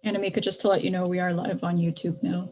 Anamika, just to let you know, we are live on YouTube now.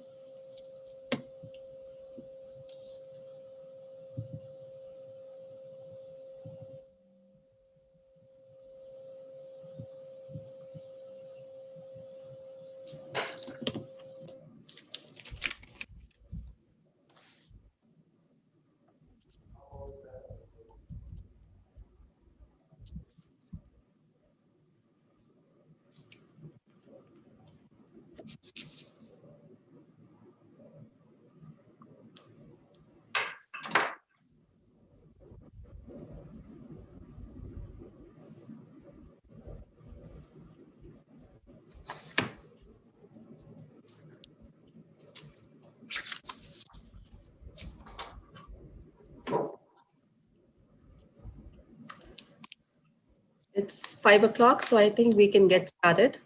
It's 5 o'clock, so I think we can get started.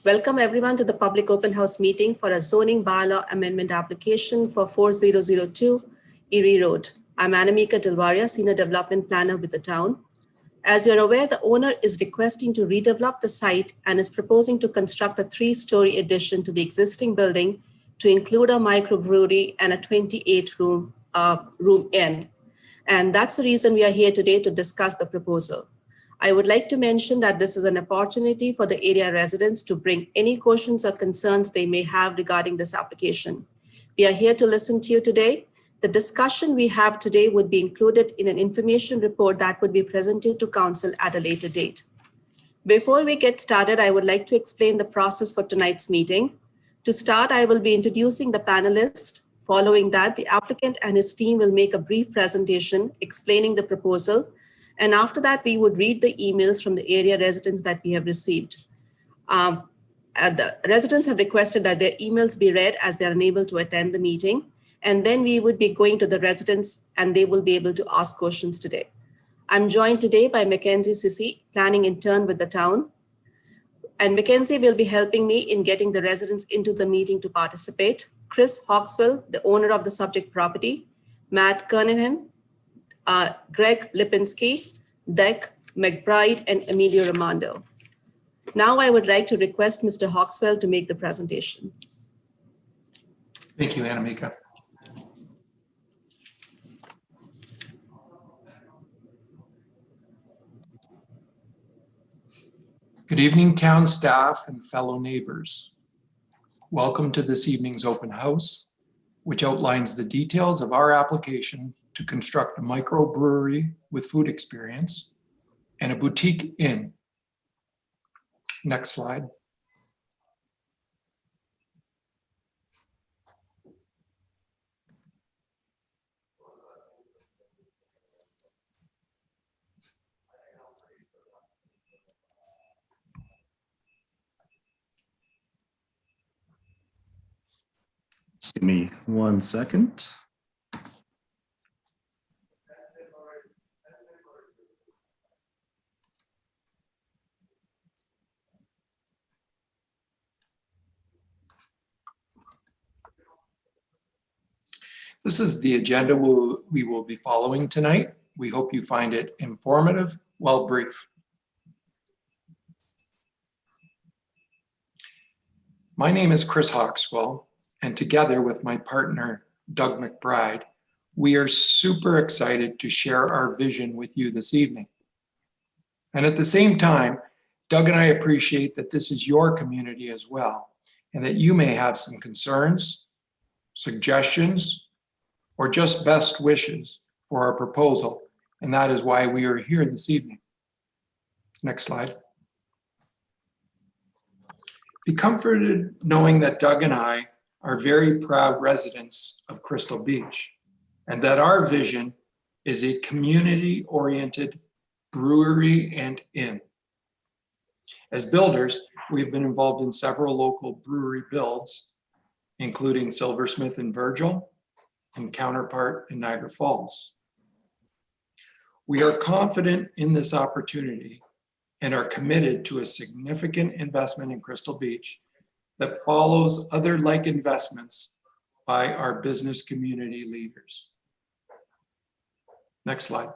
Welcome everyone to the public open house meeting for a zoning bylaw amendment application for 4002 Erie Road. I'm Anamika Dilwaria, Senior Development Planner with the town. As you're aware, the owner is requesting to redevelop the site and is proposing to construct a 3-story addition to the existing building to include a microbrewery and a 28-room room inn. And that's the reason we are here today to discuss the proposal. I would like to mention that this is an opportunity for the area residents to bring any questions or concerns they may have regarding this application. We are here to listen to you today. The discussion we have today would be included in an information report that would be presented to council at a later date. Before we get started, I would like to explain the process for tonight's meeting. To start, I will be introducing the panelists. Following that, the applicant and his team will make a brief presentation explaining the proposal. And after that, we would read the emails from the area residents that we have received. The residents have requested that their emails be read as they are unable to attend the meeting. And then we would be going to the residents and they will be able to ask questions today. I'm joined today by Mackenzie Sissi, planning intern with the town. And Mackenzie will be helping me in getting the residents into the meeting to participate. Chris Hawkswell, the owner of the subject property. Matt Kernahan, Greg Lipinski, Deck McBride, and Emilio Ramondo. Now I would like to request Mr. Hawkswell to make the presentation. Thank you, Anamika. Good evening, town staff and fellow neighbors. Welcome to this evening's open house, which outlines the details of our application to construct a microbrewery with food experience and a boutique inn. Next slide. Just give me 1 second. This is the agenda we will be following tonight. We hope you find it informative, well brief. My name is Chris Hawkswell, and together with my partner, Doug McBride, we are super excited to share our vision with you this evening. And at the same time, Doug and I appreciate that this is your community as well, and that you may have some concerns, suggestions, or just best wishes for our proposal. And that is why we are here this evening. Next slide. Be comforted knowing that Doug and I are very proud residents of Crystal Beach, and that our vision is a community-oriented brewery and inn. As builders, we've been involved in several local brewery builds, including Silversmith and Virgil, and Counterpart in Niagara Falls. We are confident in this opportunity and are committed to a significant investment in Crystal Beach that follows other like investments by our business community leaders. Next slide.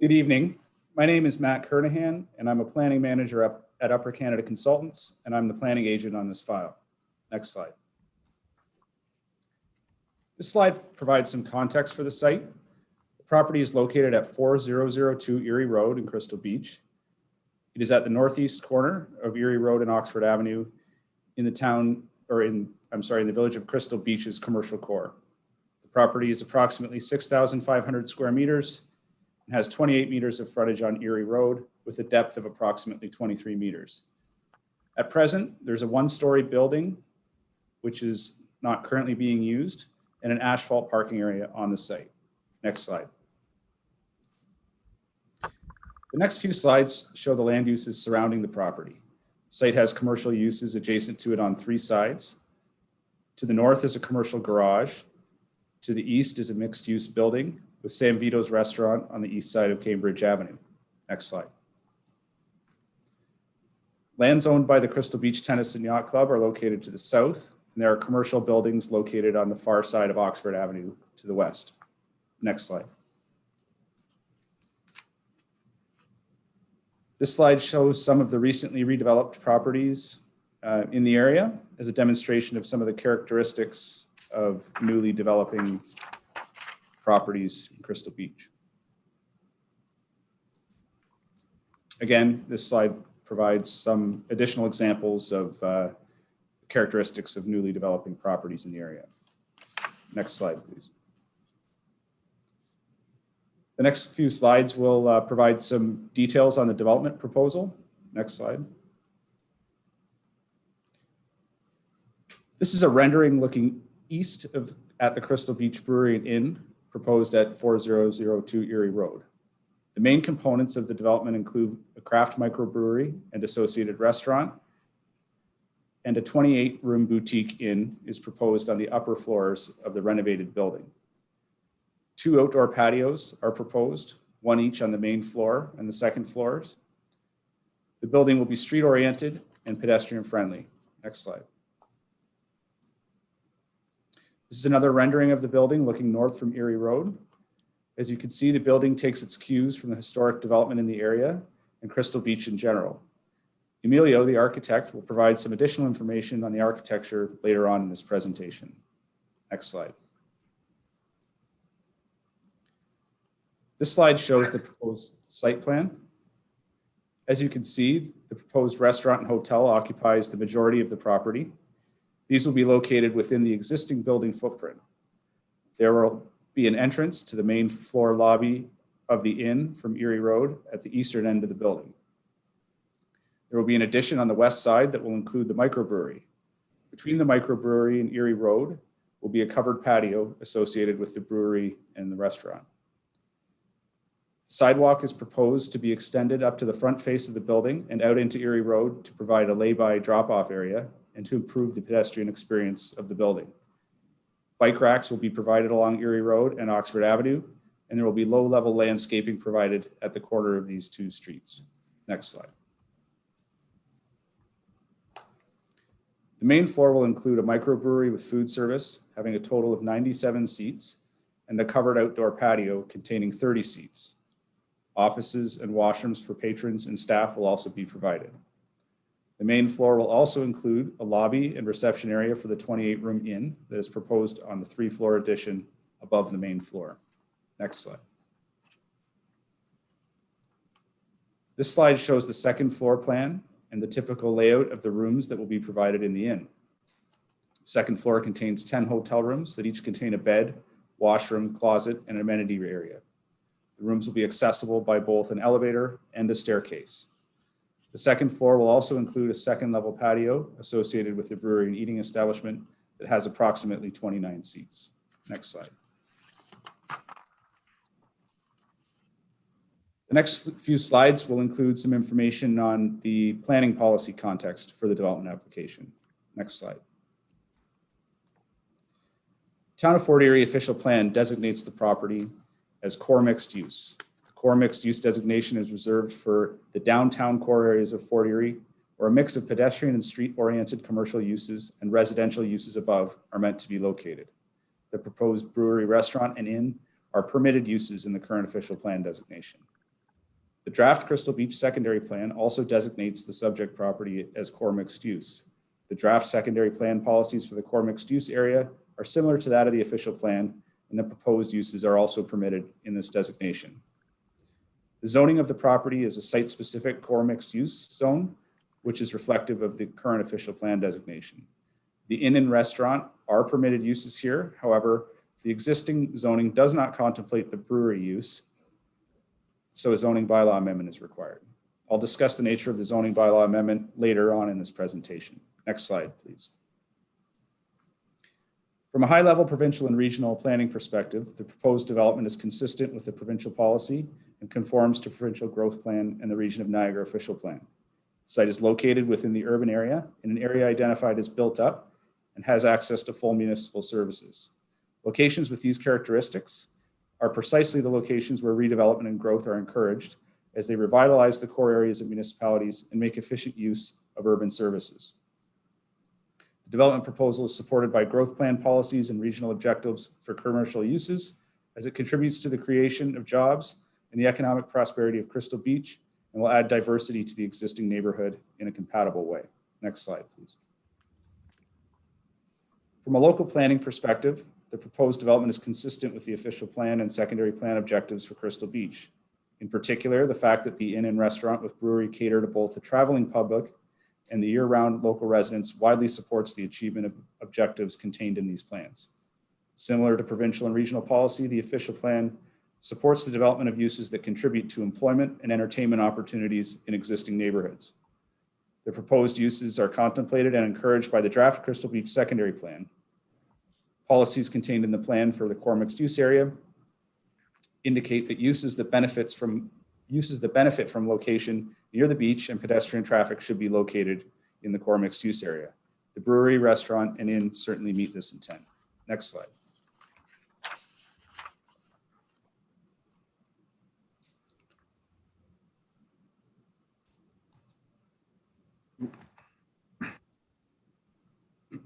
Good evening. My name is Matt Kernahan, and I'm a planning manager at Upper Canada Consultants, and I'm the planning agent on this file. Next slide. This slide provides some context for the site. The property is located at 4002 Erie Road in Crystal Beach. It is at the northeast corner of Erie Road and Oxford Avenue in the the village of Crystal Beach's commercial core. The property is approximately 6,500 square meters and has 28 meters of frontage on Erie Road with a depth of approximately 23 meters. At present, there's a one-story building, which is not currently being used, and an asphalt parking area on the site. Next slide. The next few slides show the land uses surrounding the property. The site has commercial uses adjacent to it on 3 sides. To the north is a commercial garage. To the east is a mixed-use building with Sam Vito's restaurant on the east side of Cambridge Avenue. Next slide. Lands owned by the Crystal Beach Tennis and Yacht Club are located to the south, and there are commercial buildings located on the far side of Oxford Avenue to the west. Next slide. This slide shows some of the recently redeveloped properties in the area as a demonstration of some of the characteristics of newly developing properties in Crystal Beach. Again, this slide provides some additional examples of characteristics of newly developing properties in the area. Next slide, please. The next few slides will provide some details on the development proposal. Next slide. This is a rendering looking east at the Crystal Beach Brewery and Inn proposed at 4002 Erie Road. The main components of the development include a craft microbrewery and associated restaurant, and a 28-room boutique inn is proposed on the upper floors of the renovated building. 2 outdoor patios are proposed, 1 each on the main floor and the second floors. The building will be street-oriented and pedestrian-friendly. Next slide. This is another rendering of the building looking north from Erie Road. As you can see, the building takes its cues from the historic development in the area and Crystal Beach in general. Emilio, the architect, will provide some additional information on the architecture later on in this presentation. Next slide. This slide shows the proposed site plan. As you can see, the proposed restaurant and hotel occupies the majority of the property. These will be located within the existing building footprint. There will be an entrance to the main floor lobby of the inn from Erie Road at the eastern end of the building. There will be an addition on the west side that will include the microbrewery. Between the microbrewery and Erie Road will be a covered patio associated with the brewery and the restaurant. The sidewalk is proposed to be extended up to the front face of the building and out into Erie Road to provide a lay-by drop-off area and to improve the pedestrian experience of the building. Bike racks will be provided along Erie Road and Oxford Avenue, and there will be low-level landscaping provided at the corner of these 2 streets. Next slide. The main floor will include a microbrewery with food service, having a total of 97 seats, and a covered outdoor patio containing 30 seats. Offices and washrooms for patrons and staff will also be provided. The main floor will also include a lobby and reception area for the 28-room inn that is proposed on the 3-floor addition above the main floor. Next slide. This slide shows the second floor plan and the typical layout of the rooms that will be provided in the inn. Second floor contains 10 hotel rooms that each contain a bed, washroom, closet, and amenity area. The rooms will be accessible by both an elevator and a staircase. The second floor will also include a second-level patio associated with the brewery and eating establishment that has approximately 29 seats. Next slide. The next few slides will include some information on the planning policy context for the development application. Next slide. Town of Fort Erie official plan designates the property as core mixed use. The core mixed use designation is reserved for the downtown core areas of Fort Erie, where a mix of pedestrian and street-oriented commercial uses and residential uses above are meant to be located. The proposed brewery, restaurant, and inn are permitted uses in the current official plan designation. The draft Crystal Beach secondary plan also designates the subject property as core mixed use. The draft secondary plan policies for the core mixed use area are similar to that of the official plan, and the proposed uses are also permitted in this designation. The zoning of the property is a site-specific core mixed use zone, which is reflective of the current official plan designation. The inn and restaurant are permitted uses here. However, the existing zoning does not contemplate the brewery use, so a zoning bylaw amendment is required. I'll discuss the nature of the zoning bylaw amendment later on in this presentation. Next slide, please. From a high-level provincial and regional planning perspective, the proposed development is consistent with the provincial policy and conforms to provincial growth plan and the Region of Niagara official plan. The site is located within the urban area in an area identified as built up and has access to full municipal services. Locations with these characteristics are precisely the locations where redevelopment and growth are encouraged as they revitalize the core areas of municipalities and make efficient use of urban services. The development proposal is supported by growth plan policies and regional objectives for commercial uses as it contributes to the creation of jobs and the economic prosperity of Crystal Beach and will add diversity to the existing neighborhood in a compatible way. Next slide, please. From a local planning perspective, the proposed development is consistent with the official plan and secondary plan objectives for Crystal Beach. In particular, the fact that the inn and restaurant with brewery cater to both the traveling public and the year-round local residents widely supports the achievement of objectives contained in these plans. Similar to provincial and regional policy, the official plan supports the development of uses that contribute to employment and entertainment opportunities in existing neighborhoods. The proposed uses are contemplated and encouraged by the draft Crystal Beach secondary plan. Policies contained in the plan for the core mixed use area indicate that uses that benefit from location near the beach and pedestrian traffic should be located in the core mixed use area. The brewery, restaurant, and inn certainly meet this intent. Next slide.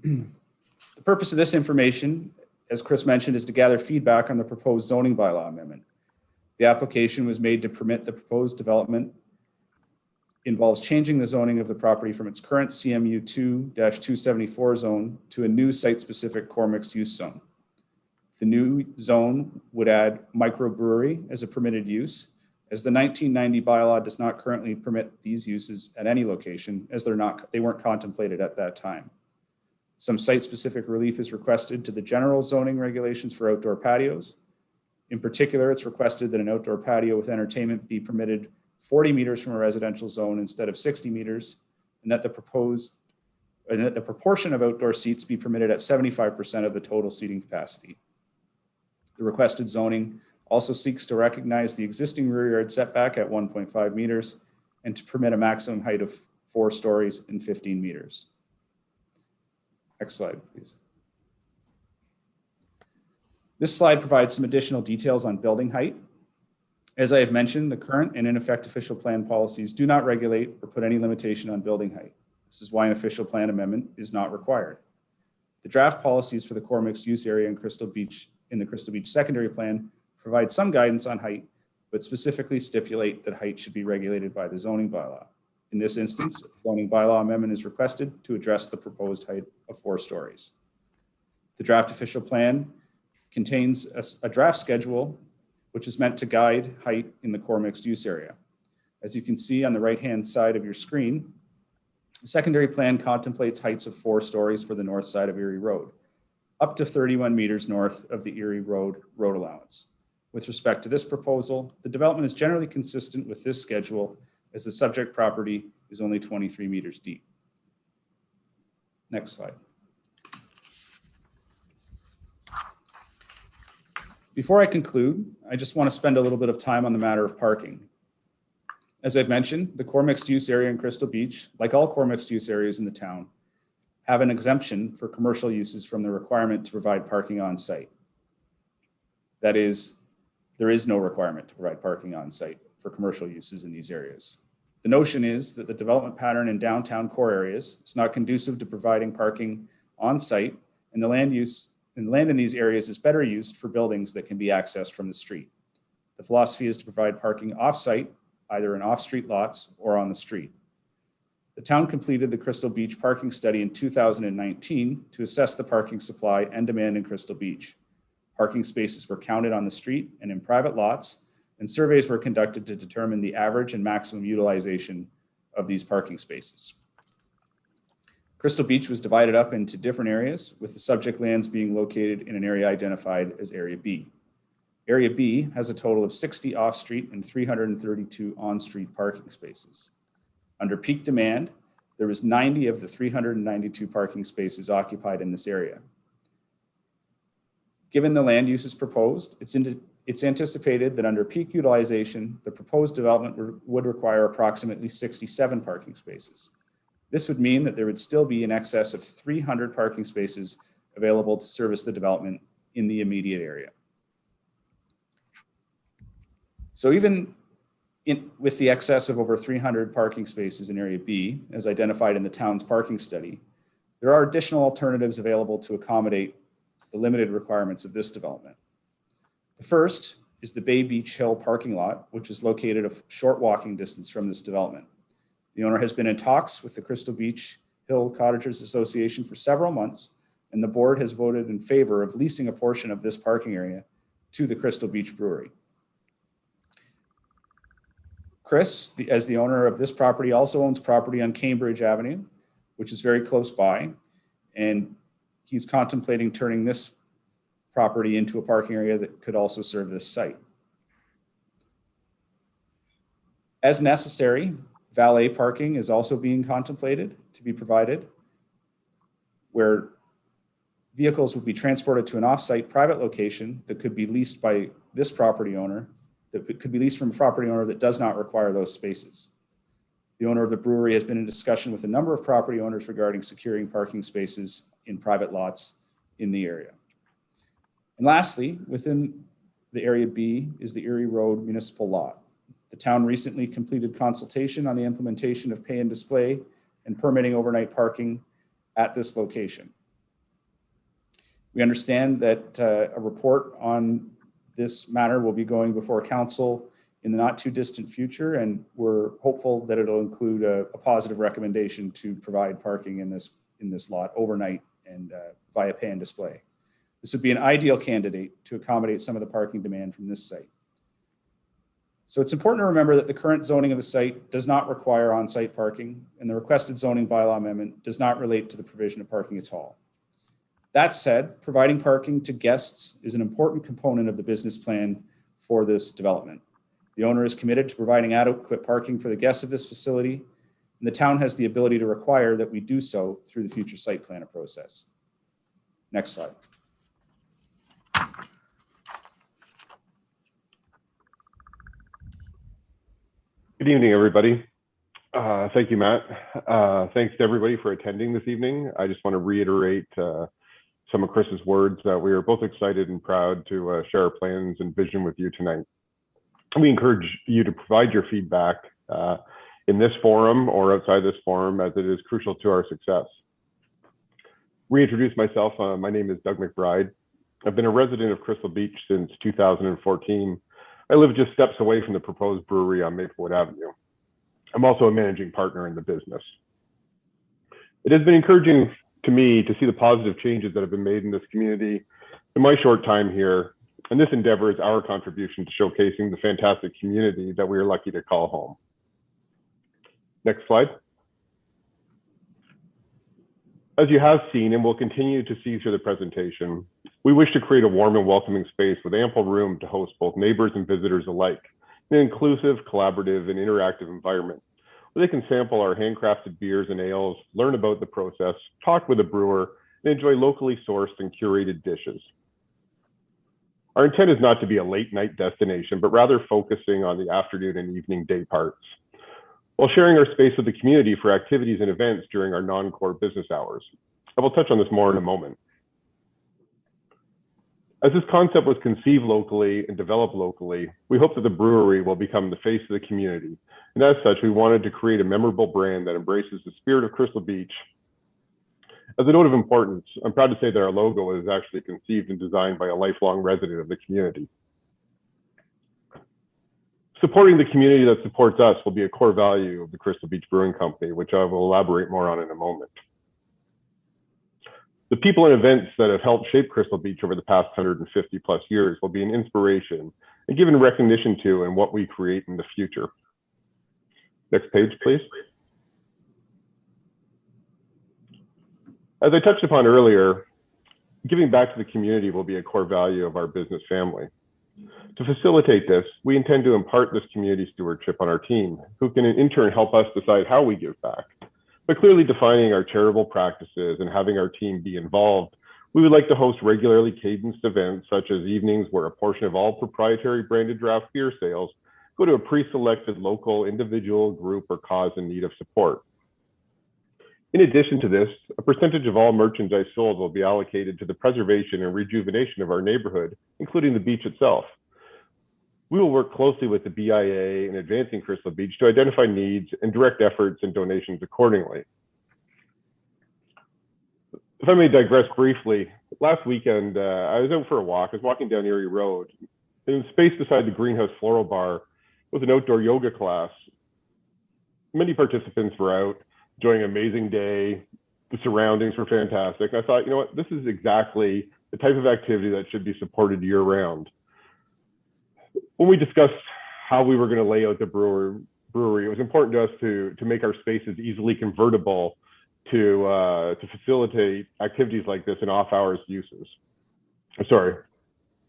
The purpose of this information, as Chris mentioned, is to gather feedback on the proposed zoning bylaw amendment. The application was made to permit the proposed development involves changing the zoning of the property from its current CMU 2-274 zone to a new site-specific core mixed use zone. The new zone would add microbrewery as a permitted use, as the 1990 bylaw does not currently permit these uses at any location, as they weren't contemplated at that time. Some site-specific relief is requested to the general zoning regulations for outdoor patios. In particular, it's requested that an outdoor patio with entertainment be permitted 40 meters from a residential zone instead of 60 meters, and that the proportion of outdoor seats be permitted at 75% of the total seating capacity. The requested zoning also seeks to recognize the existing rear yard setback at 1.5 meters and to permit a maximum height of 4 stories and 15 meters. Next slide, please. This slide provides some additional details on building height. As I have mentioned, the current and in effect official plan policies do not regulate or put any limitation on building height. This is why an official plan amendment is not required. The draft policies for the core mixed use area in the Crystal Beach secondary plan provide some guidance on height, but specifically stipulate that height should be regulated by the zoning bylaw. In this instance, a zoning bylaw amendment is requested to address the proposed height of 4 stories. The draft official plan contains a draft schedule which is meant to guide height in the core mixed use area. As you can see on the right-hand side of your screen, the secondary plan contemplates heights of 4 stories for the north side of Erie Road, up to 31 meters north of the Erie Road road allowance. With respect to this proposal, the development is generally consistent with this schedule as the subject property is only 23 meters deep. Next slide. Before I conclude, I just want to spend a little bit of time on the matter of parking. As I've mentioned, the core mixed use area in Crystal Beach, like all core mixed use areas in the town, have an exemption for commercial uses from the requirement to provide parking on site. That is, there is no requirement to provide parking on site for commercial uses in these areas. The notion is that the development pattern in downtown core areas is not conducive to providing parking on site, and the land in these areas is better used for buildings that can be accessed from the street. The philosophy is to provide parking off-site either in off-street lots or on the street. The town completed the Crystal Beach parking study in 2019 to assess the parking supply and demand in Crystal Beach. Parking spaces were counted on the street and in private lots, and surveys were conducted to determine the average and maximum utilization of these parking spaces. Crystal Beach was divided up into different areas, with the subject lands being located in an area identified as Area B. Area B has a total of 60 off-street and 332 on-street parking spaces. Under peak demand, there was 90 of the 392 parking spaces occupied in this area. Given the land uses proposed, it's anticipated that under peak utilization, the proposed development would require approximately 67 parking spaces. This would mean that there would still be in excess of 300 parking spaces available to service the development in the immediate area. So even with the excess of over 300 parking spaces in Area B, as identified in the town's parking study, there are additional alternatives available to accommodate the limited requirements of this development. The first is the Bay Beach Hill parking lot, which is located a short walking distance from this development. The owner has been in talks with the Crystal Beach Hill Cottagers Association for several months, and the board has voted in favor of leasing a portion of this parking area to the Crystal Beach Brewery. Chris, as the owner of this property, also owns property on Cambridge Avenue, which is very close by, and he's contemplating turning this property into a parking area that could also serve this site. As necessary, valet parking is also being contemplated to be provided, where vehicles would be transported to an off-site private location that could be leased by this property owner, that could be leased from a property owner that does not require those spaces. The owner of the brewery has been in discussion with a number of property owners regarding securing parking spaces in private lots in the area. And lastly, within the Area B is the Erie Road Municipal Lot. The town recently completed consultation on the implementation of pay and display and permitting overnight parking at this location. We understand that a report on this matter will be going before council in the not too distant future, and we're hopeful that it'll include a positive recommendation to provide parking in this lot overnight and via pay and display. This would be an ideal candidate to accommodate some of the parking demand from this site. So it's important to remember that the current zoning of the site does not require on-site parking, and the requested zoning bylaw amendment does not relate to the provision of parking at all. That said, providing parking to guests is an important component of the business plan for this development. The owner is committed to providing adequate parking for the guests of this facility, and the town has the ability to require that we do so through the future site plan process. Next slide. Good evening, everybody. Thank you, Matt. Thanks to everybody for attending this evening. I just want to reiterate some of Chris's words. We are both excited and proud to share our plans and vision with you tonight. We encourage you to provide your feedback in this forum or outside this forum, as it is crucial to our success. Reintroduce myself. My name is Doug McBride. I've been a resident of Crystal Beach since 2014. I live just steps away from the proposed brewery on Maplewood Avenue. I'm also a managing partner in the business. It has been encouraging to me to see the positive changes that have been made in this community in my short time here. And this endeavor is our contribution to showcasing the fantastic community that we are lucky to call home. Next slide. As you have seen and will continue to see through the presentation, we wish to create a warm and welcoming space with ample room to host both neighbors and visitors alike, in an inclusive, collaborative, and interactive environment where they can sample our handcrafted beers and ales, learn about the process, talk with a brewer, and enjoy locally sourced and curated dishes. Our intent is not to be a late night destination, but rather focusing on the afternoon and evening day parts, while sharing our space with the community for activities and events during our non-core business hours. I will touch on this more in a moment. As this concept was conceived locally and developed locally, we hope that the brewery will become the face of the community. And as such, we wanted to create a memorable brand that embraces the spirit of Crystal Beach. As a note of importance, I'm proud to say that our logo was actually conceived and designed by a lifelong resident of the community. Supporting the community that supports us will be a core value of the Crystal Beach Brewing Company, which I will elaborate more on in a moment. The people and events that have helped shape Crystal Beach over the past 150 plus years will be an inspiration and given recognition to in what we create in the future. Next page, please. As I touched upon earlier, giving back to the community will be a core value of our business family. To facilitate this, we intend to impart this community stewardship on our team, who can in turn help us decide how we give back. By clearly defining our charitable practices and having our team be involved, we would like to host regularly cadenced events such as evenings where a portion of all proprietary branded draft beer sales go to a pre-selected local, individual, group, or cause in need of support. In addition to this, a percentage of all merchandise sold will be allocated to the preservation and rejuvenation of our neighborhood, including the beach itself. We will work closely with the BIA in advancing Crystal Beach to identify needs and direct efforts and donations accordingly. If I may digress briefly, last weekend, I was out for a walk. I was walking down Erie Road. In the space beside the Greenhouse Floral Bar was an outdoor yoga class. Many participants were out, enjoying an amazing day. The surroundings were fantastic. I thought, you know what, this is exactly the type of activity that should be supported year round. When we discussed how we were going to lay out the brewery, it was important to us to make our spaces easily convertible to facilitate activities like this in off-hours uses.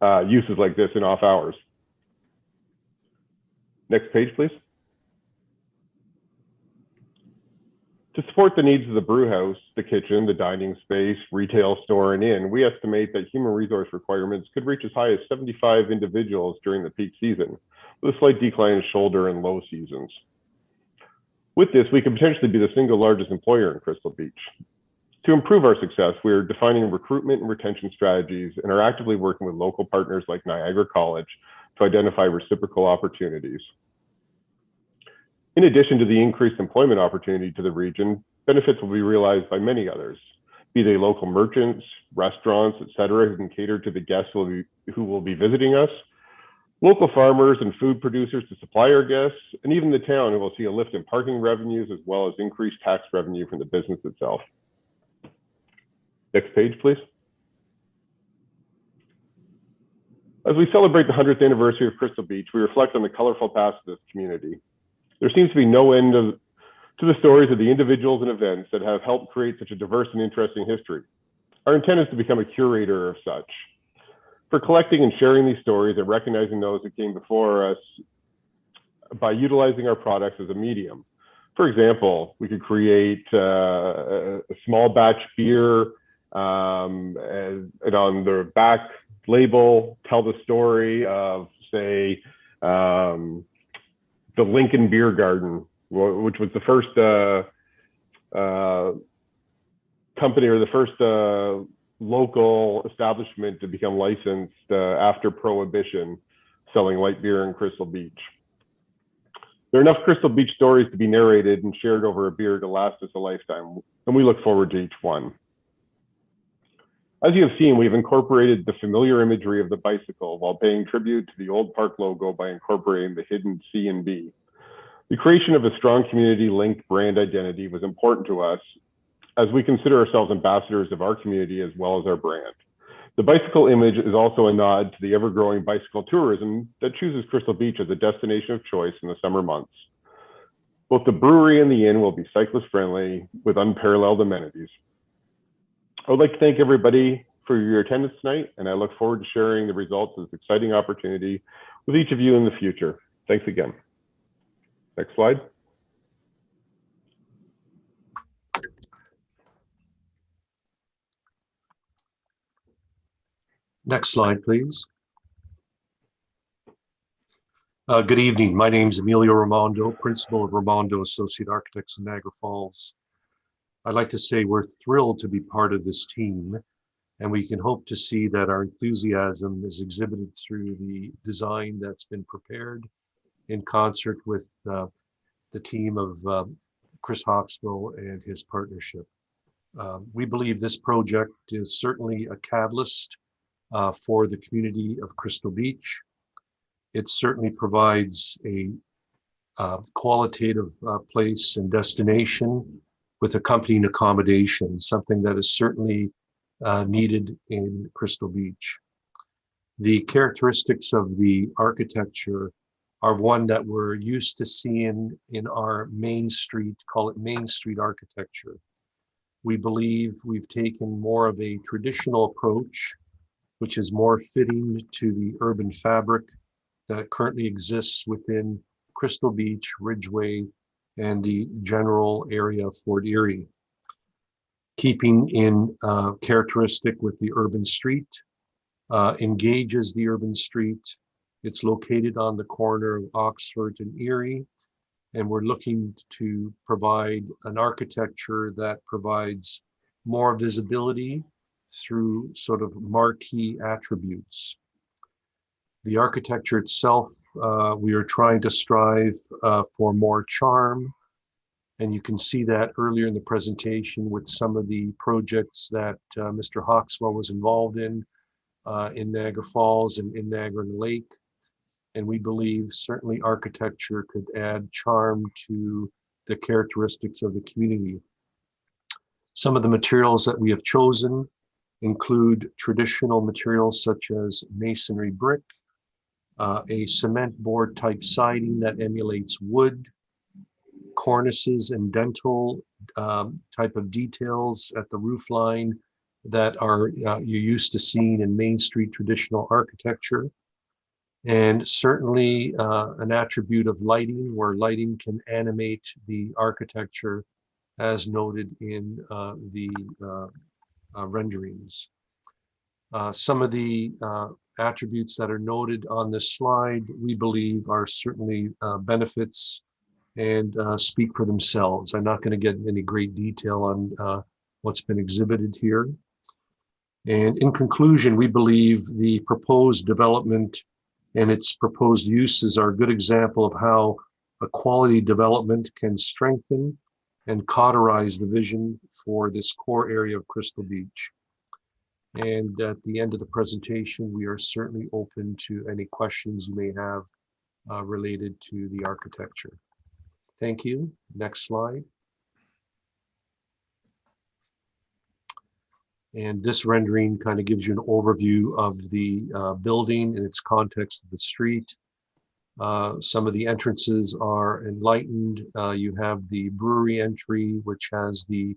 Uses like this in off hours. Next page, please. To support the needs of the brew house, the kitchen, the dining space, retail store, and inn, we estimate that human resource requirements could reach as high as 75 individuals during the peak season, with a slight decline in shoulder and low seasons. With this, we could potentially be the single largest employer in Crystal Beach. To improve our success, we are defining recruitment and retention strategies and are actively working with local partners like Niagara College to identify reciprocal opportunities. In addition to the increased employment opportunity to the region, benefits will be realized by many others, be they local merchants, restaurants, et cetera, who can cater to the guests who will be visiting us, local farmers and food producers to supply our guests, and even the town, who will see a lift in parking revenues as well as increased tax revenue from the business itself. Next page, please. As we celebrate the 100th anniversary of Crystal Beach, we reflect on the colorful past of this community. There seems to be no end to the stories of the individuals and events that have helped create such a diverse and interesting history. Our intent is to become a curator of such. For collecting and sharing these stories and recognizing those that came before us by utilizing our products as a medium. For example, we could create a small batch beer and on the back label, tell the story of, say, the Lincoln Beer Garden, which was the first company or the first local establishment to become licensed after Prohibition, selling light beer in Crystal Beach. There are enough Crystal Beach stories to be narrated and shared over a beer to last us a lifetime, and we look forward to each one. As you have seen, we've incorporated the familiar imagery of the bicycle while paying tribute to the old park logo by incorporating the hidden C and B. The creation of a strong community-linked brand identity was important to us as we consider ourselves ambassadors of our community as well as our brand. The bicycle image is also a nod to the ever-growing bicycle tourism that chooses Crystal Beach as a destination of choice in the summer months. Both the brewery and the inn will be cyclist-friendly with unparalleled amenities. I would like to thank everybody for your attendance tonight, and I look forward to sharing the results of this exciting opportunity with each of you in the future. Thanks again. Next slide. Next slide, please. Good evening. My name is Emilio Raimondo, principal of Raimondo Associate Architects in Niagara Falls. I'd like to say we're thrilled to be part of this team, and we can hope to see that our enthusiasm is exhibited through the design that's been prepared in concert with the team of Chris Hawksbill and his partnership. We believe this project is certainly a catalyst for the community of Crystal Beach. It certainly provides a qualitative place and destination with accompanying accommodation, something that is certainly needed in Crystal Beach. The characteristics of the architecture are one that we're used to seeing in our Main Street, call it Main Street architecture. We believe we've taken more of a traditional approach, which is more fitting to the urban fabric that currently exists within Crystal Beach, Ridgeway, and the general area of Fort Erie. Keeping in characteristic with the urban street, engages the urban street. It's located on the corner of Oxford and Erie, and we're looking to provide an architecture that provides more visibility through sort of marquee attributes. The architecture itself, we are trying to strive for more charm, and you can see that earlier in the presentation with some of the projects that Mr. Hawkswell was involved in Niagara Falls and in Niagara Lake. And we believe certainly architecture could add charm to the characteristics of the community. Some of the materials that we have chosen include traditional materials such as masonry brick, a cement board type siding that emulates wood, cornices and dental type of details at the roof line that are you're used to seeing in Main Street traditional architecture. And certainly an attribute of lighting, where lighting can animate the architecture as noted in the renderings. Some of the attributes that are noted on this slide, we believe are certainly benefits and speak for themselves. I'm not going to get any great detail on what's been exhibited here. And in conclusion, we believe the proposed development and its proposed uses are a good example of how a quality development can strengthen and cauterize the vision for this core area of Crystal Beach. And at the end of the presentation, we are certainly open to any questions you may have related to the architecture. Thank you. Next slide. And this rendering kind of gives you an overview of the building and its context of the street. Some of the entrances are enlightened. You have the brewery entry, which has the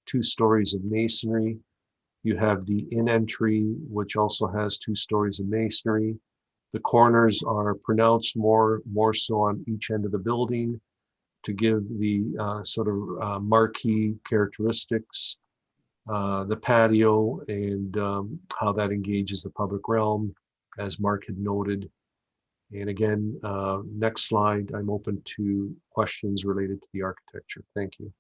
2 stories of masonry. You have the inn entry, which also has 2 stories of masonry. The corners are pronounced more so on each end of the building to give the sort of marquee characteristics. The patio and how that engages the public realm, as Mark had noted. And again, next slide, I'm open to questions related to the architecture. Thank you.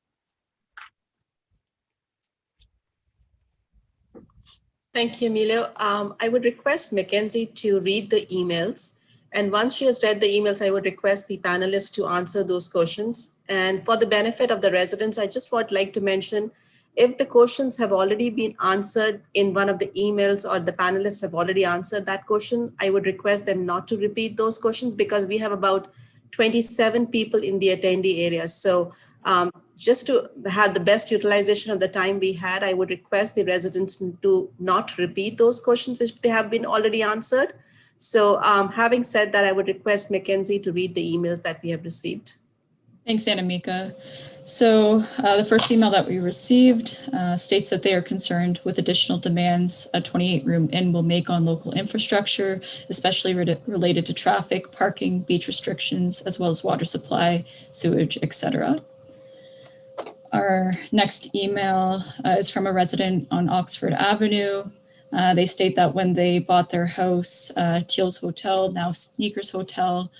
Thank you, Emilio. I would request Mackenzie to read the emails. And once she has read the emails, I would request the panelists to answer those questions. And for the benefit of the residents, I just would like to mention, if the questions have already been answered in one of the emails or the panelists have already answered that question, I would request them not to repeat those questions because we have about 27 people in the attendee area. So just to have the best utilization of the time we had, I would request the residents to not repeat those questions which they have been already answered. So having said that, I would request Mackenzie to read the emails that we have received. Thanks, Anamika. So the first email that we received states that they are concerned with additional demands a 28-room inn will make on local infrastructure, especially related to traffic, parking, beach restrictions, as well as water supply, sewage, etc. Our next email is from a resident on Oxford Avenue. They state that when they bought their house, Teal's Hotel, now Sneakers Hotel,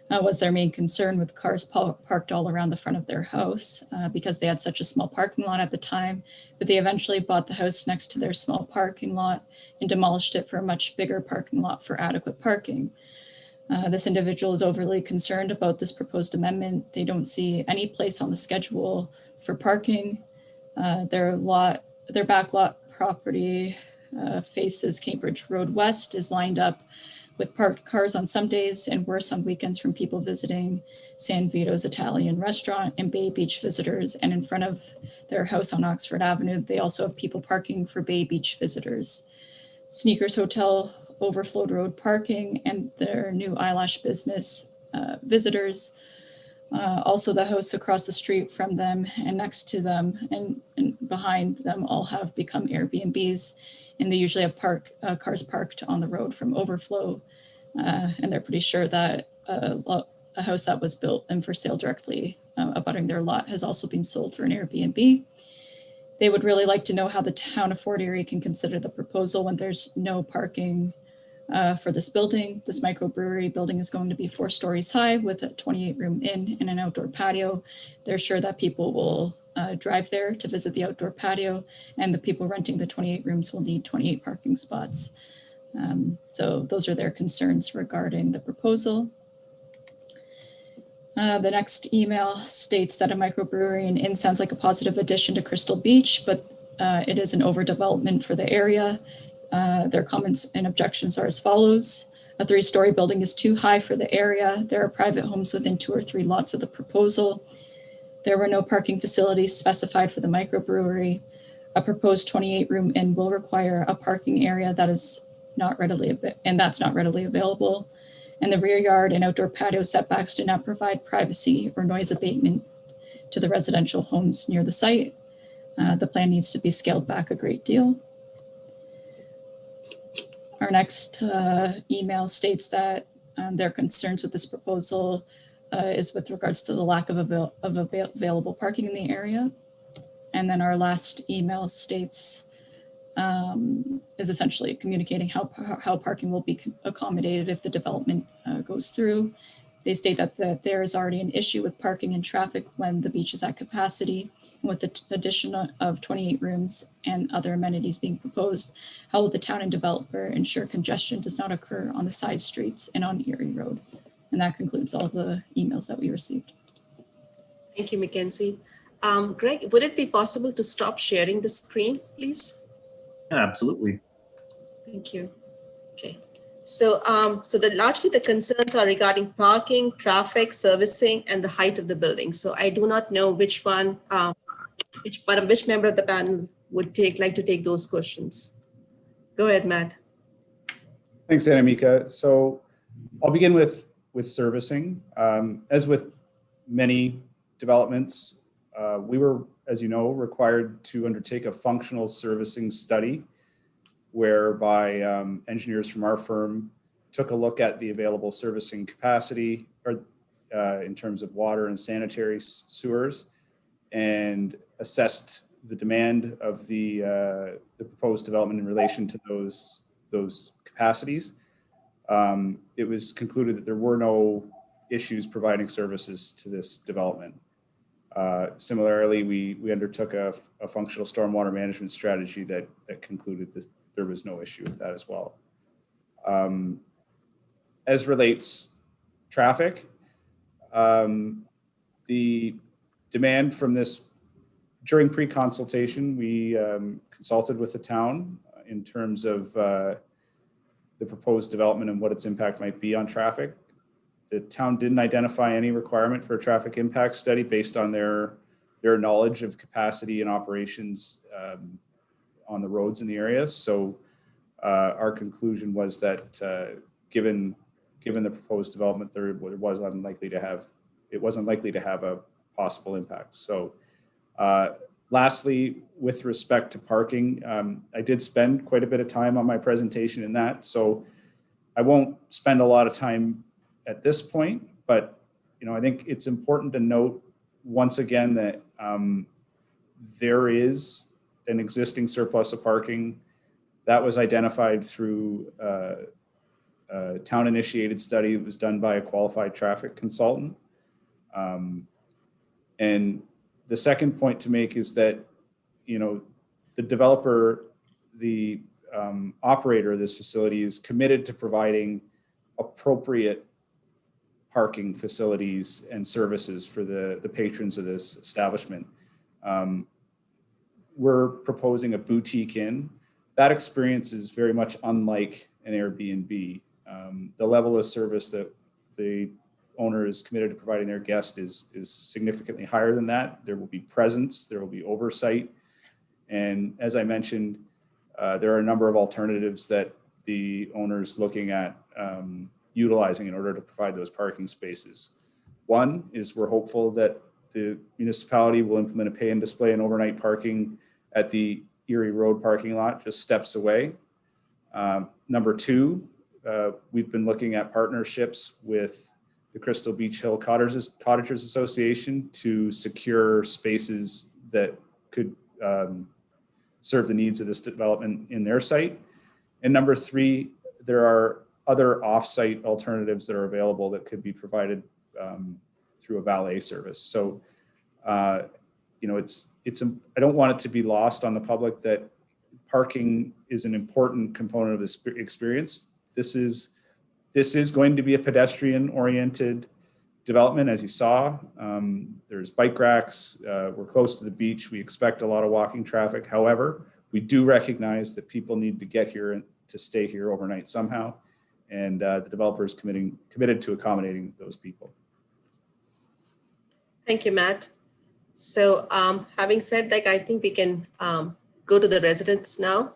was their main concern, with cars parked all around the front of their house because they had such a small parking lot at the time. But they eventually bought the house next to their small parking lot and demolished it for a much bigger parking lot for adequate parking. This individual is overly concerned about this proposed amendment. They don't see any place on the schedule for parking. Their back lot property faces Cambridge Road West, is lined up with parked cars on some days and worse on weekends from people visiting San Vito's Italian restaurant and Bay Beach visitors. And in front of their house on Oxford Avenue, they also have people parking for Bay Beach visitors. Sneakers Hotel overflowed road parking and their new eyelash business visitors. Also, the house across the street from them and next to them and behind them all have become Airbnbs, and they usually have cars parked on the road from overflow. And they're pretty sure that a house that was built and for sale directly abutting their lot has also been sold for an Airbnb. They would really like to know how the town of Fort Erie can consider the proposal when there's no parking for this building. This microbrewery building is going to be 4 stories high with a 28-room inn and an outdoor patio. They're sure that people will drive there to visit the outdoor patio, and the people renting the 28 rooms will need 28 parking spots. So those are their concerns regarding the proposal. The next email states that a microbrewery and inn sounds like a positive addition to Crystal Beach, but it is an overdevelopment for the area. Their comments and objections are as follows. A 3-story building is too high for the area. There are private homes within 2 or 3 lots of the proposal. There were no parking facilities specified for the microbrewery. A proposed 28-room inn will require a parking area that is not readily available. And the rear yard and outdoor patio setbacks do not provide privacy or noise abatement to the residential homes near the site. The plan needs to be scaled back a great deal. Our next email states that their concerns with this proposal is with regards to the lack of available parking in the area. And then our last email states is essentially communicating how parking will be accommodated if the development goes through. They state that there is already an issue with parking and traffic when the beach is at capacity. And with the addition of 28 rooms and other amenities being proposed, how will the town and developer ensure congestion does not occur on the side streets and on Erie Road? And that concludes all the emails that we received. Thank you, Mackenzie. Greg, would it be possible to stop sharing the screen, please? Yeah, absolutely. Thank you. Okay. So, largely the concerns are regarding parking, traffic, servicing, and the height of the building. So I do not know which member of the panel would like to take those questions. Go ahead, Matt. Thanks, Anamika. So I'll begin with servicing. As with many developments, we were, as you know, required to undertake a functional servicing study whereby engineers from our firm took a look at the available servicing capacity in terms of water and sanitary sewers and assessed the demand of the proposed development in relation to those capacities. It was concluded that there were no issues providing services to this development. Similarly, we undertook a functional stormwater management strategy that concluded that there was no issue with that as well. As relates traffic, the demand from this, during pre-consultation, we consulted with the town in terms of the proposed development and what its impact might be on traffic. The town didn't identify any requirement for a traffic impact study based on their knowledge of capacity and operations on the roads in the area. So our conclusion was that given the proposed development, it wasn't likely to have a possible impact. So lastly, with respect to parking, I did spend quite a bit of time on my presentation in that. So I won't spend a lot of time at this point, but I think it's important to note once again that there is an existing surplus of parking that was identified through a town-initiated study that was done by a qualified traffic consultant. And the second point to make is that the developer, the operator of this facility is committed to providing appropriate parking facilities and services for the patrons of this establishment. We're proposing a boutique inn. That experience is very much unlike an Airbnb. The level of service that the owner is committed to providing their guest is significantly higher than that. There will be presence, there will be oversight. And as I mentioned, there are a number of alternatives that the owner is looking at utilizing in order to provide those parking spaces. One is we're hopeful that the municipality will implement a pay and display and overnight parking at the Erie Road parking lot, just steps away. Number two, we've been looking at partnerships with the Crystal Beach Hill Cottagers Association to secure spaces that could serve the needs of this development in their site. And number three, there are other off-site alternatives that are available that could be provided through a valet service. So, I don't want it to be lost on the public that parking is an important component of this experience. This is going to be a pedestrian-oriented development, as you saw. There's bike racks. We're close to the beach. We expect a lot of walking traffic. However, we do recognize that people need to get here and to stay here overnight somehow. And the developer is committed to accommodating those people. Thank you, Matt. So having said that, I think we can go to the residents now.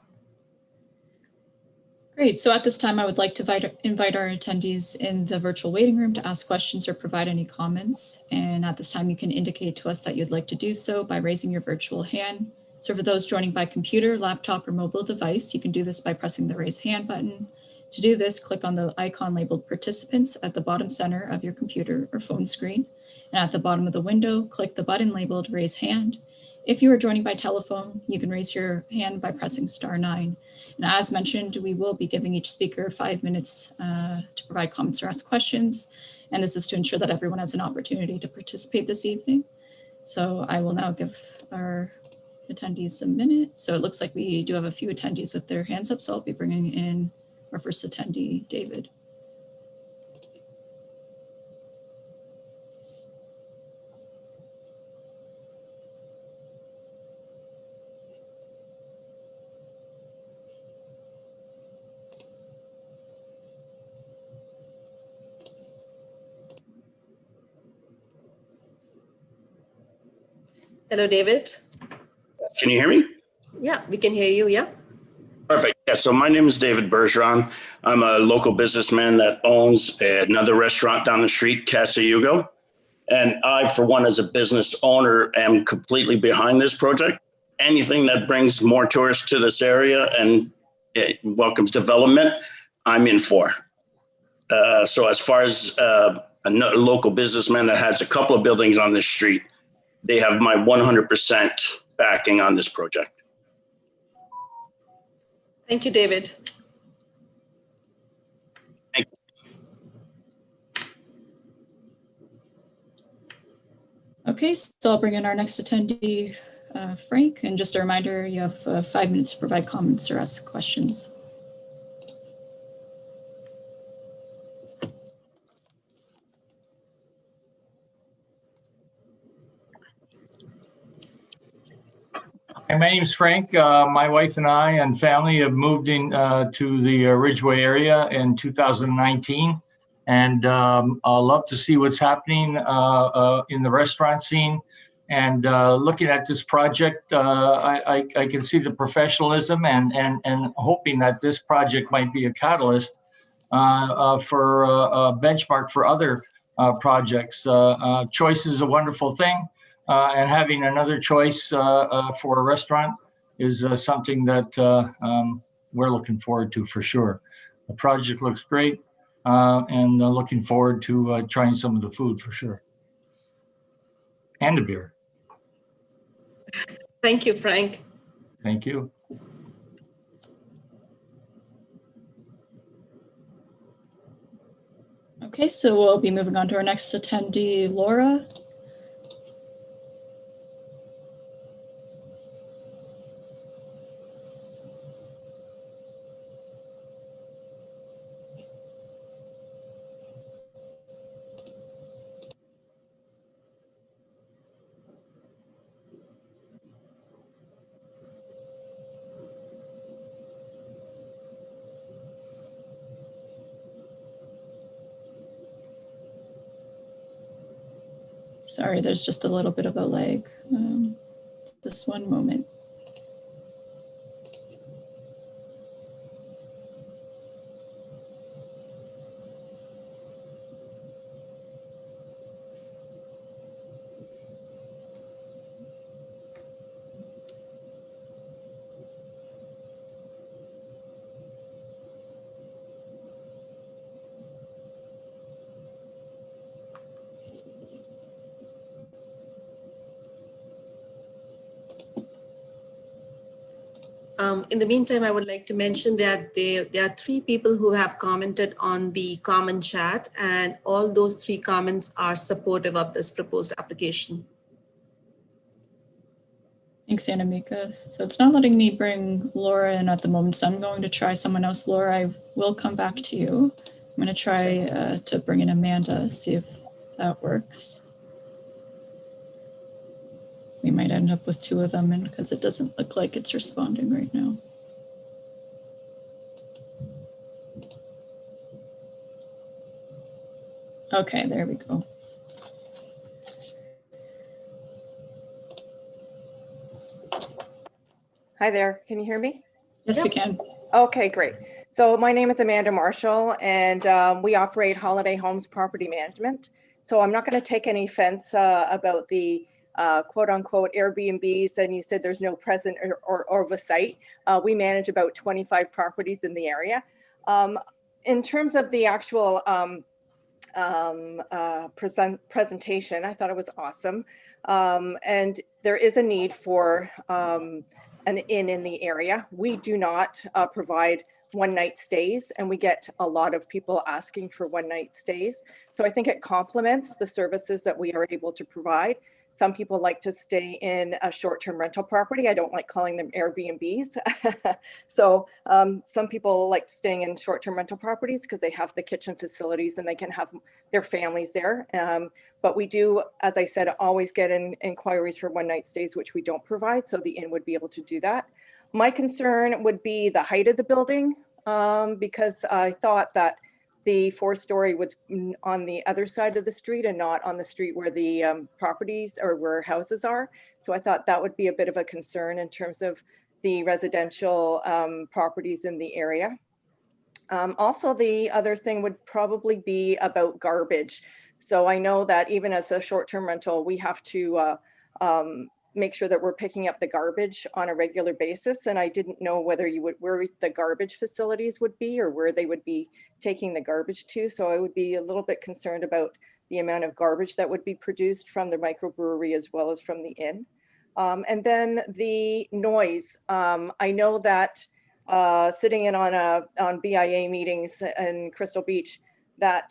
Great. So at this time, I would like to invite our attendees in the virtual waiting room to ask questions or provide any comments. And at this time, you can indicate to us that you'd like to do so by raising your virtual hand. So for those joining by computer, laptop, or mobile device, you can do this by pressing the raise hand button. To do this, click on the icon labeled participants at the bottom center of your computer or phone screen. And at the bottom of the window, click the button labeled raise hand. If you are joining by telephone, you can raise your hand by pressing *9. And as mentioned, we will be giving each speaker 5 minutes to provide comments or ask questions. And this is to ensure that everyone has an opportunity to participate this evening. So I will now give our attendees a minute. So it looks like we do have a few attendees with their hands up. So I'll be bringing in our first attendee, David. Hello, David. Can you hear me? Yeah, we can hear you. Yeah. Perfect. Yeah, so my name is David Bergeron. I'm a local businessman that owns another restaurant down the street, Casa Yugo. And I, for one, as a business owner, am completely behind this project. Anything that brings more tourists to this area and it welcomes development, I'm in for. So as far as a local businessman that has a couple of buildings on this street, they have my 100% backing on this project. Thank you, David. Thank you. Okay, so I'll bring in our next attendee, Frank. And just a reminder, you have 5 minutes to provide comments or ask questions. Hey, my name's Frank. My wife and I and family have moved in to the Ridgeway area in 2019, and I'd love to see what's happening in the restaurant scene. And looking at this project, I can see the professionalism and hoping that this project might be a catalyst for a benchmark for other projects. Choice is a wonderful thing. And having another choice for a restaurant is something that we're looking forward to for sure. The project looks great, and looking forward to trying some of the food for sure. And the beer. Thank you, Frank. Thank you. Okay, so we'll be moving on to our next attendee, Laura. Sorry, there's just a little bit of a lag. Just one moment. In the meantime, I would like to mention that there are 3 people who have commented on the common chat, and all those 3 comments are supportive of this proposed application. Thanks, Anamika. So it's not letting me bring Laura in at the moment, so I'm going to try someone else. Laura, I will come back to you. I'm going to try to bring in Amanda, see if that works. We might end up with 2 of them in because it doesn't look like it's responding right now. Okay, there we go. Hi there, can you hear me? Yes, we can. Okay, great. So my name is Amanda Marshall, and we operate Holiday Homes Property Management. So I'm not going to take any offense about the quote unquote Airbnbs, and you said there's no present or oversight. We manage about 25 properties in the area. In terms of the actual presentation, I thought it was awesome. And there is a need for an inn in the area. We do not provide one-night stays, and we get a lot of people asking for one-night stays. So I think it complements the services that we are able to provide. Some people like to stay in a short-term rental property. I don't like calling them Airbnbs. So some people like staying in short-term rental properties because they have the kitchen facilities and they can have their families there. But we do, as I said, always get inquiries for one-night stays, which we don't provide. So the inn would be able to do that. My concern would be the height of the building, because I thought that the 4-story was on the other side of the street and not on the street where the properties or where houses are. So I thought that would be a bit of a concern in terms of the residential properties in the area. Also, the other thing would probably be about garbage. So I know that even as a short-term rental, we have to make sure that we're picking up the garbage on a regular basis. And I didn't know whether where the garbage facilities would be or where they would be taking the garbage to. So I would be a little bit concerned about the amount of garbage that would be produced from the microbrewery as well as from the inn. And then the noise. I know that sitting in on BIA meetings in Crystal Beach, that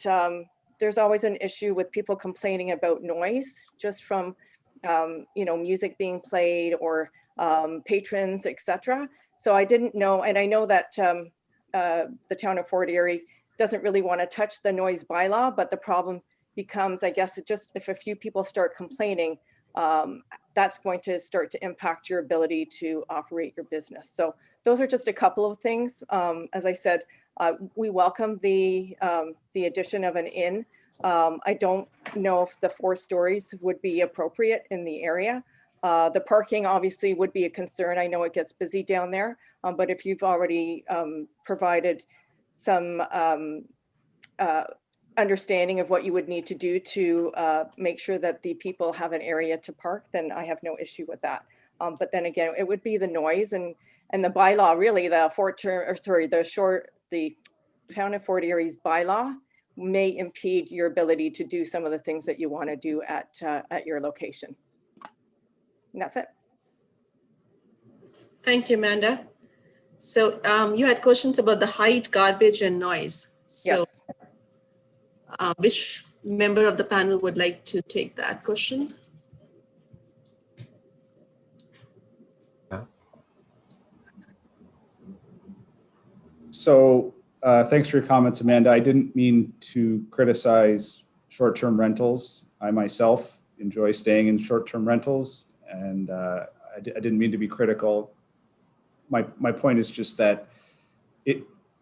there's always an issue with people complaining about noise just from music being played or patrons, etc. So I didn't know, and I know that the town of Fort Erie doesn't really want to touch the noise bylaw, but the problem becomes, I guess, if a few people start complaining, that's going to start to impact your ability to operate your business. So those are just a couple of things. As I said, we welcome the addition of an inn. I don't know if the 4 stories would be appropriate in the area. The parking obviously would be a concern. I know it gets busy down there, but if you've already provided some understanding of what you would need to do to make sure that the people have an area to park, then I have no issue with that. But then again, it would be the noise and the bylaw, really, the town of Fort Erie's bylaw may impede your ability to do some of the things that you want to do at your location. And that's it. Thank you, Amanda. So you had questions about the height, garbage, and noise. So Yes. Which member of the panel would like to take that question? So thanks for your comments, Amanda. I didn't mean to criticize short-term rentals. I myself enjoy staying in short-term rentals, and I didn't mean to be critical. My point is just that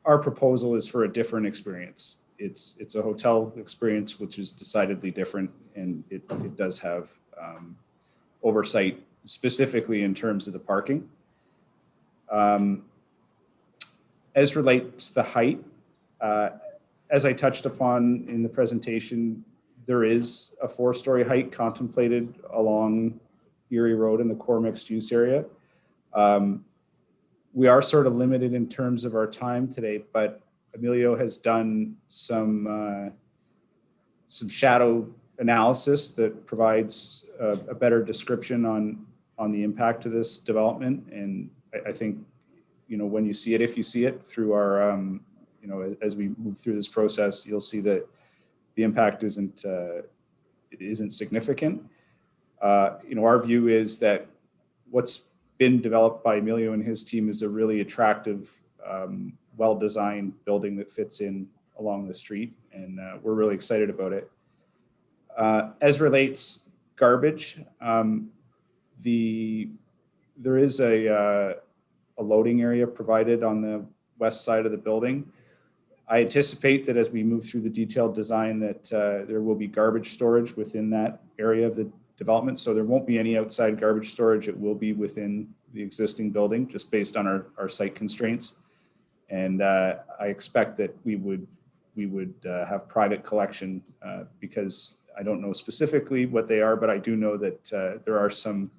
our proposal is for a different experience. it's a hotel experience, which is decidedly different, and it does have oversight specifically in terms of the parking. As relates to the height, as I touched upon in the presentation, there is a 4-story height contemplated along Erie Road in the core mixed use area. We are sort of limited in terms of our time today, but Emilio has done some shadow analysis that provides a better description on the impact of this development. And I think, you know, when you see it, if you see it through our, you know, as we move through this process, you'll see that the impact isn't significant. You know, our view is that what's been developed by Emilio and his team is a really attractive, well-designed building that fits in along the street, and we're really excited about it. As relates garbage, there is a loading area provided on the west side of the building. I anticipate that as we move through the detailed design that there will be garbage storage within that area of the development. So there won't be any outside garbage storage. It will be within the existing building, just based on our site constraints. And I expect that we would have private collection because I don't know specifically what they are, but I do know that there are some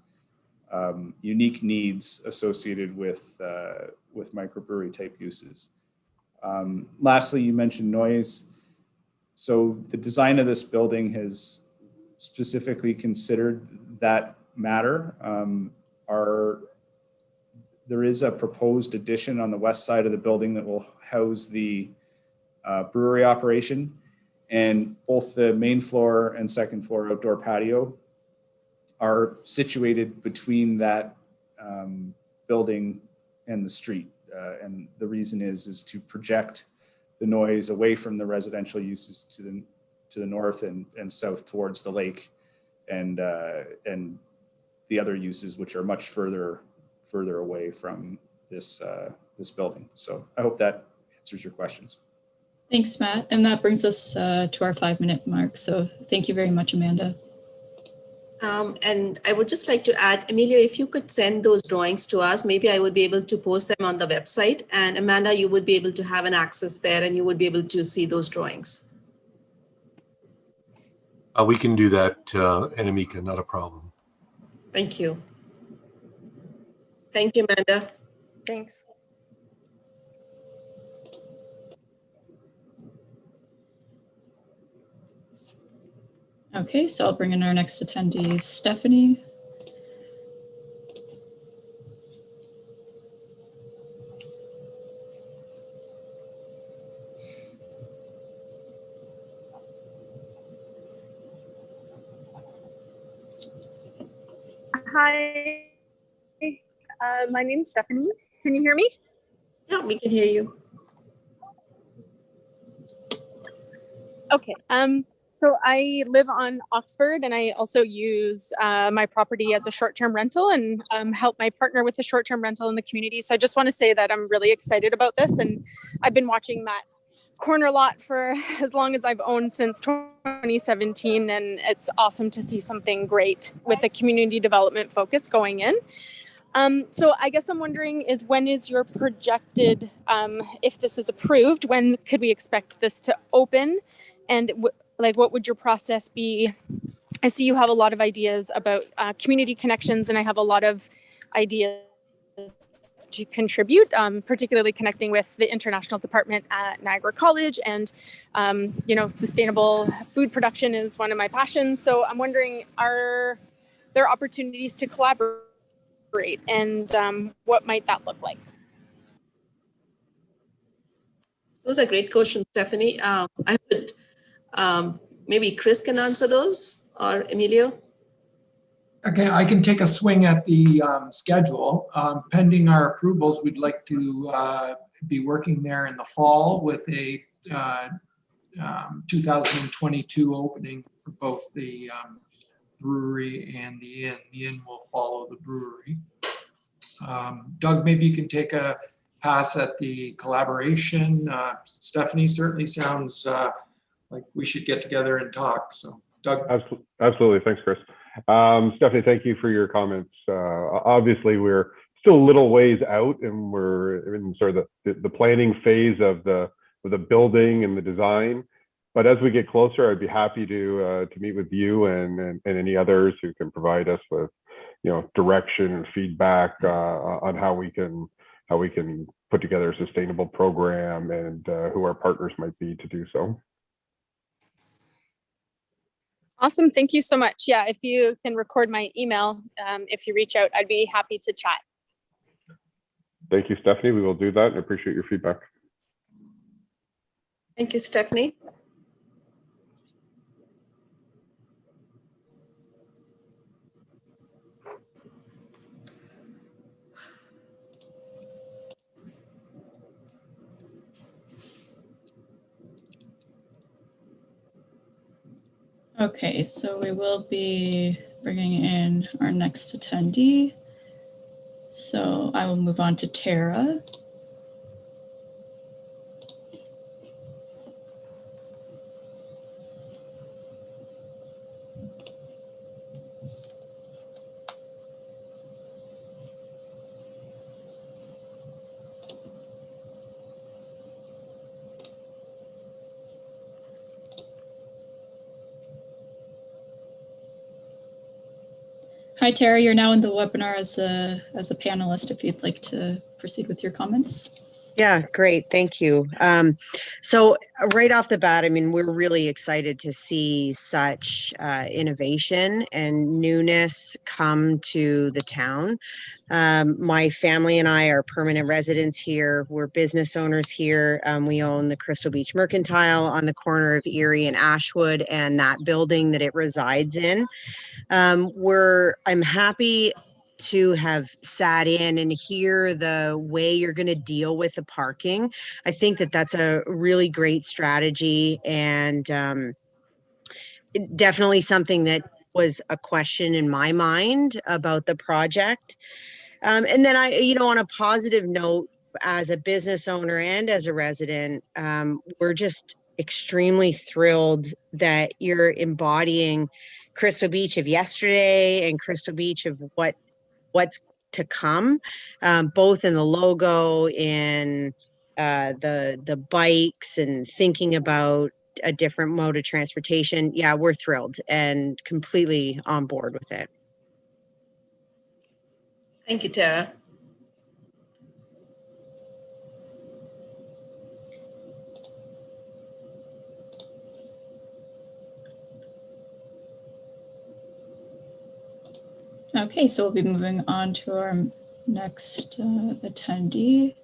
unique needs associated with microbrewery type uses. Lastly, you mentioned noise. So the design of this building has specifically considered that matter. There is a proposed addition on the west side of the building that will house the brewery operation, and both the main floor and second floor outdoor patio are situated between that building and the street. And the reason is to project the noise away from the residential uses to the north and south towards the lake and the other uses, which are much further away from this building. So I hope that answers your questions. Thanks, Matt. And that brings us to our 5-minute mark. So thank you very much, Amanda. And I would just like to add, Emilio, if you could send those drawings to us, maybe I would be able to post them on the website. And Amanda, you would be able to have an access there and you would be able to see those drawings. We can do that, Anamika, not a problem. Thank you. Thank you, Amanda. Thanks. Okay, so I'll bring in our next attendee, Stephanie. Hi, my name's Stephanie. Can you hear me? Yeah, we can hear you. Okay. So I live on Oxford, and I also use my property as a short-term rental and help my partner with the short-term rental in the community. So I just want to say that I'm really excited about this, and I've been watching that corner lot for as long as I've owned, since 2017, and it's awesome to see something great with a community development focus going in. So I guess I'm wondering is when is your projected, if this is approved, when could we expect this to open? And what would your process be? I see you have a lot of ideas about community connections, and I have a lot of ideas to contribute, particularly connecting with the international department at Niagara College, and sustainable food production is one of my passions. So I'm wondering, are there opportunities to collaborate, and what might that look like? Those are great questions, Stephanie. I would maybe Chris can answer those, or Emilio. Okay, I can take a swing at the schedule. Pending our approvals, we'd like to be working there in the fall with a 2022 opening for both the brewery and the inn. The inn will follow the brewery. Doug, maybe you can take a pass at the collaboration. Stephanie certainly sounds like we should get together and talk. So Doug. Absolutely. Thanks, Chris. Stephanie, thank you for your comments. Obviously, we're still a little ways out, and we're in sort of the planning phase of the building and the design. But as we get closer, I'd be happy to meet with you and any others who can provide us with, direction and feedback on how we can put together a sustainable program and who our partners might be to do so. Awesome. Thank you so much. Yeah, if you can record my email, if you reach out, I'd be happy to chat. Thank you, Stephanie. We will do that and appreciate your feedback. Thank you, Stephanie. Okay, so we will be bringing in our next attendee. So I will move on to Tara. Hi, Tara. You're now in the webinar as a panelist if you'd like to proceed with your comments. Yeah, great. Thank you. So right off the bat, I mean, we're really excited to see such innovation and newness come to the town. My family and I are permanent residents here. We're business owners here. We own the Crystal Beach Mercantile on the corner of Erie and Ashwood, and that building that it resides in. I'm happy to have sat in and hear the way you're going to deal with the parking. I think that that's a really great strategy, and definitely something that was a question in my mind about the project. And then on a positive note, as a business owner and as a resident, we're just extremely thrilled that you're embodying Crystal Beach of yesterday and Crystal Beach of what's to come, both in the logo, in the bikes, and thinking about a different mode of transportation. Yeah, we're thrilled and completely on board with it. Thank you, Tara. Okay, so we'll be moving on to our next attendee.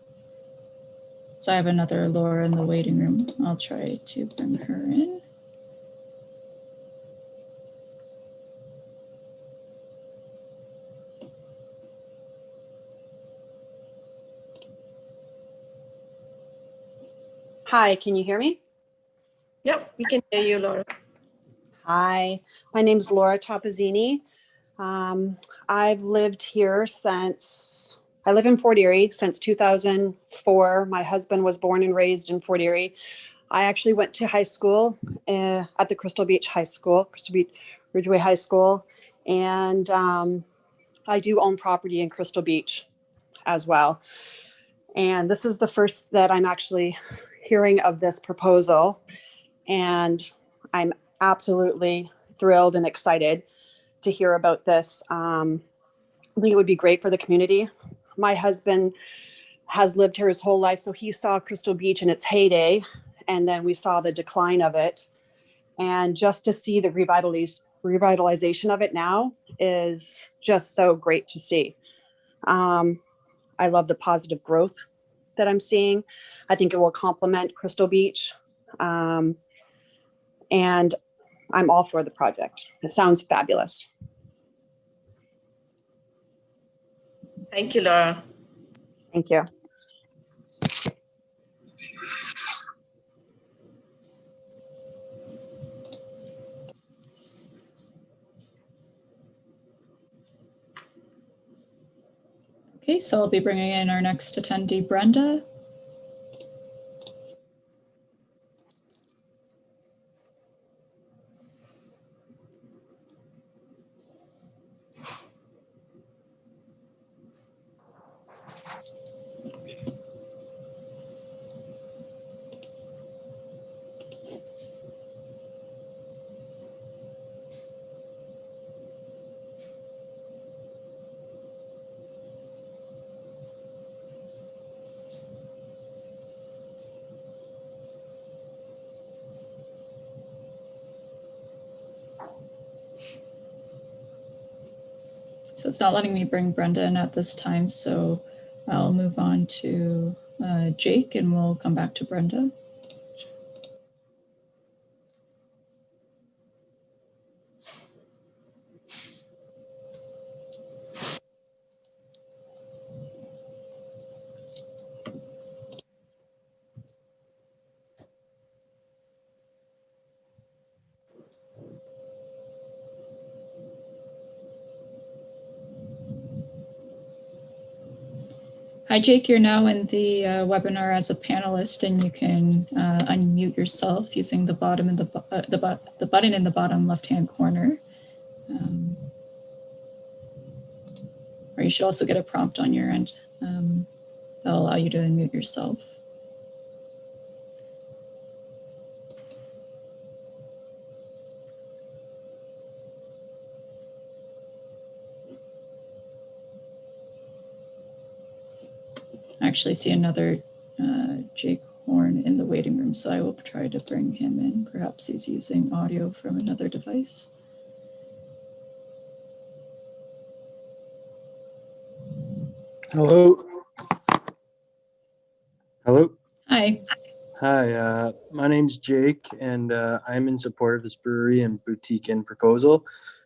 So I have another Laura in the waiting room. I'll try to bring her in. Hi, can you hear me? Yep, we can hear you, Laura. Hi, my name's Laura Topazzini. I've lived here I live in Fort Erie since 2004. My husband was born and raised in Fort Erie. I actually went to high school at the Crystal Beach Ridgeway High School. And I do own property in Crystal Beach as well. And this is the first that I'm actually hearing of this proposal. And I'm absolutely thrilled and excited to hear about this. I think it would be great for the community. My husband has lived here his whole life, so he saw Crystal Beach in its heyday, and then we saw the decline of it. And just to see the revitalization of it now is just so great to see. I love the positive growth that I'm seeing. I think it will complement Crystal Beach. And I'm all for the project. It sounds fabulous. Thank you, Laura. Thank you. Okay, so I'll be bringing in our next attendee, Brenda. So it's not letting me bring Brenda in at this time, so I'll move on to Jake and we'll come back to Brenda. Hi, Jake. You're now in the webinar as a panelist, and you can unmute yourself using the button in the bottom left-hand corner. Or you should also get a prompt on your end that'll allow you to unmute yourself. I actually see another Jake Horn in the waiting room, so I will try to bring him in. Perhaps he's using audio from another device. Hello. Hello. Hi. Hi, my name's Jake, and I'm in support of this brewery and boutique inn proposal.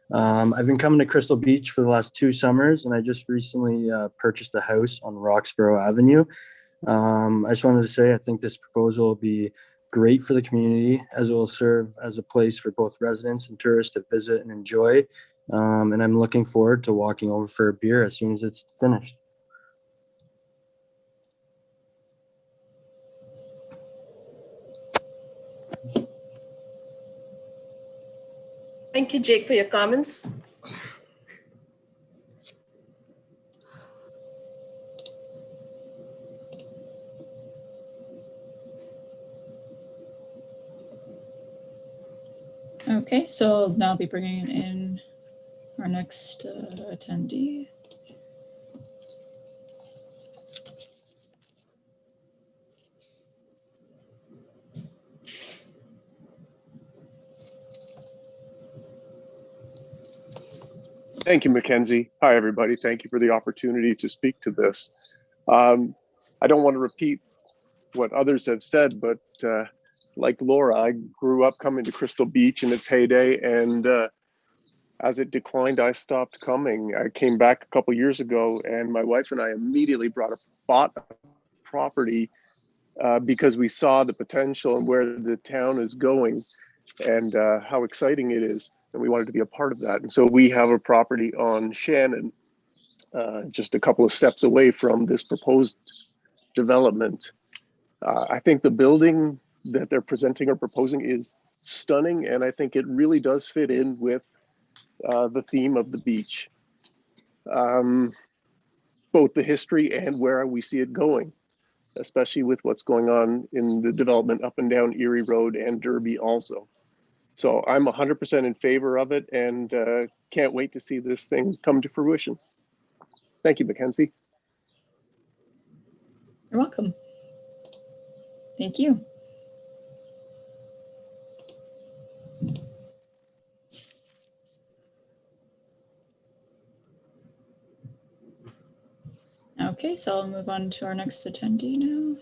I've been coming to Crystal Beach for the last 2 summers, and I just recently purchased a house on Roxborough Avenue. I just wanted to say I think this proposal will be great for the community, as it will serve as a place for both residents and tourists to visit and enjoy. And I'm looking forward to walking over for a beer as soon as it's finished. Thank you, Jake, for your comments. Okay, so I'll now be bringing in our next attendee. Thank you, Mackenzie. Hi, everybody. Thank you for the opportunity to speak to this. I don't want to repeat what others have said, but like Laura, I grew up coming to Crystal Beach in its heyday, and as it declined, I stopped coming. I came back a couple years ago, and my wife and I immediately bought a property because we saw the potential and where the town is going and how exciting it is. And we wanted to be a part of that. And so we have a property on Shannon, just a couple of steps away from this proposed development. I think the building that they're presenting or proposing is stunning. And I think it really does fit in with the theme of the beach, both the history and where we see it going, especially with what's going on in the development up and down Erie Road and Derby also. So I'm 100% in favor of it and can't wait to see this thing come to fruition. Thank you, Mackenzie. You're welcome. Thank you. Okay, so I'll move on to our next attendee now.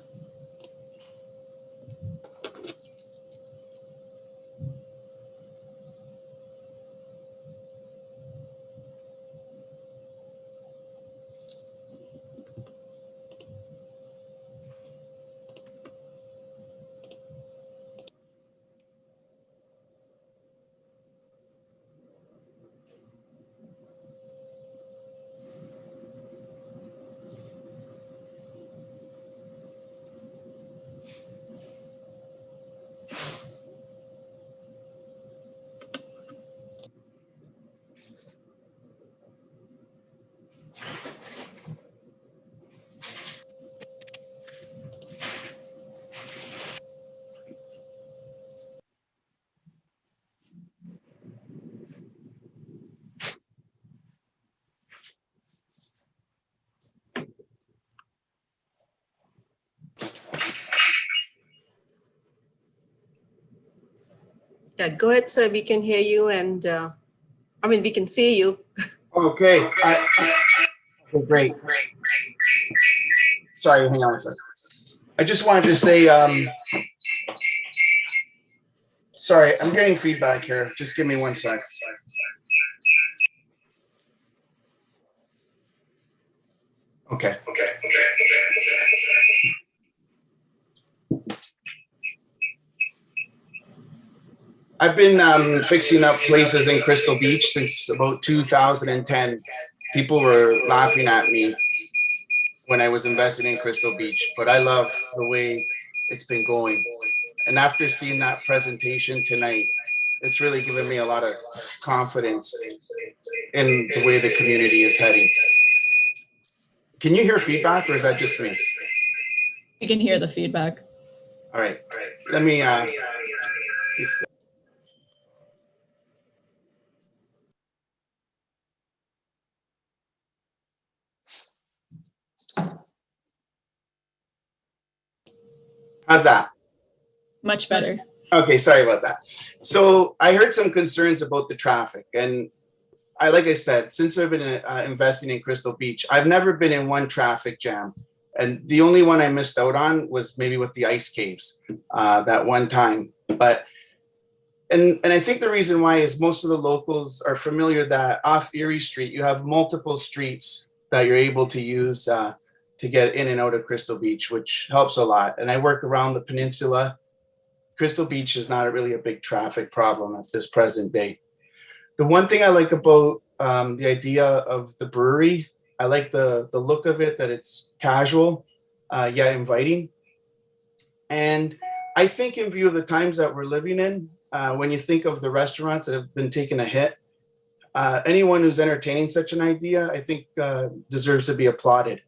Yeah, go ahead, sir. We can hear you and, I mean, we can see you. Okay. Okay, great. Sorry, hang on a second. I just wanted to say, sorry, I'm getting feedback here. Just give me 1 sec. Okay. I've been fixing up places in Crystal Beach since about 2010. People were laughing at me when I was investing in Crystal Beach, but I love the way it's been going. And after seeing that presentation tonight, it's really given me a lot of confidence in the way the community is heading. Can you hear feedback, or is that just me? You can hear the feedback. All right, let me just. How's that? Much better. Okay, sorry about that. So I heard some concerns about the traffic, and like I said, since I've been investing in Crystal Beach, I've never been in one traffic jam, and the only one I missed out on was maybe with the ice caves that one time. But and I think the reason why is most of the locals are familiar that off Erie Street you have multiple streets that you're able to use to get in and out of Crystal Beach, which helps a lot. And I work around the peninsula. Crystal Beach is not really a big traffic problem at this present day. The one thing I like about the idea of the brewery, I like the look of it, that it's casual yet inviting. And I think in view of the times that we're living in, when you think of the restaurants that have been taking a hit, anyone who's entertaining such an idea, I think deserves to be applauded.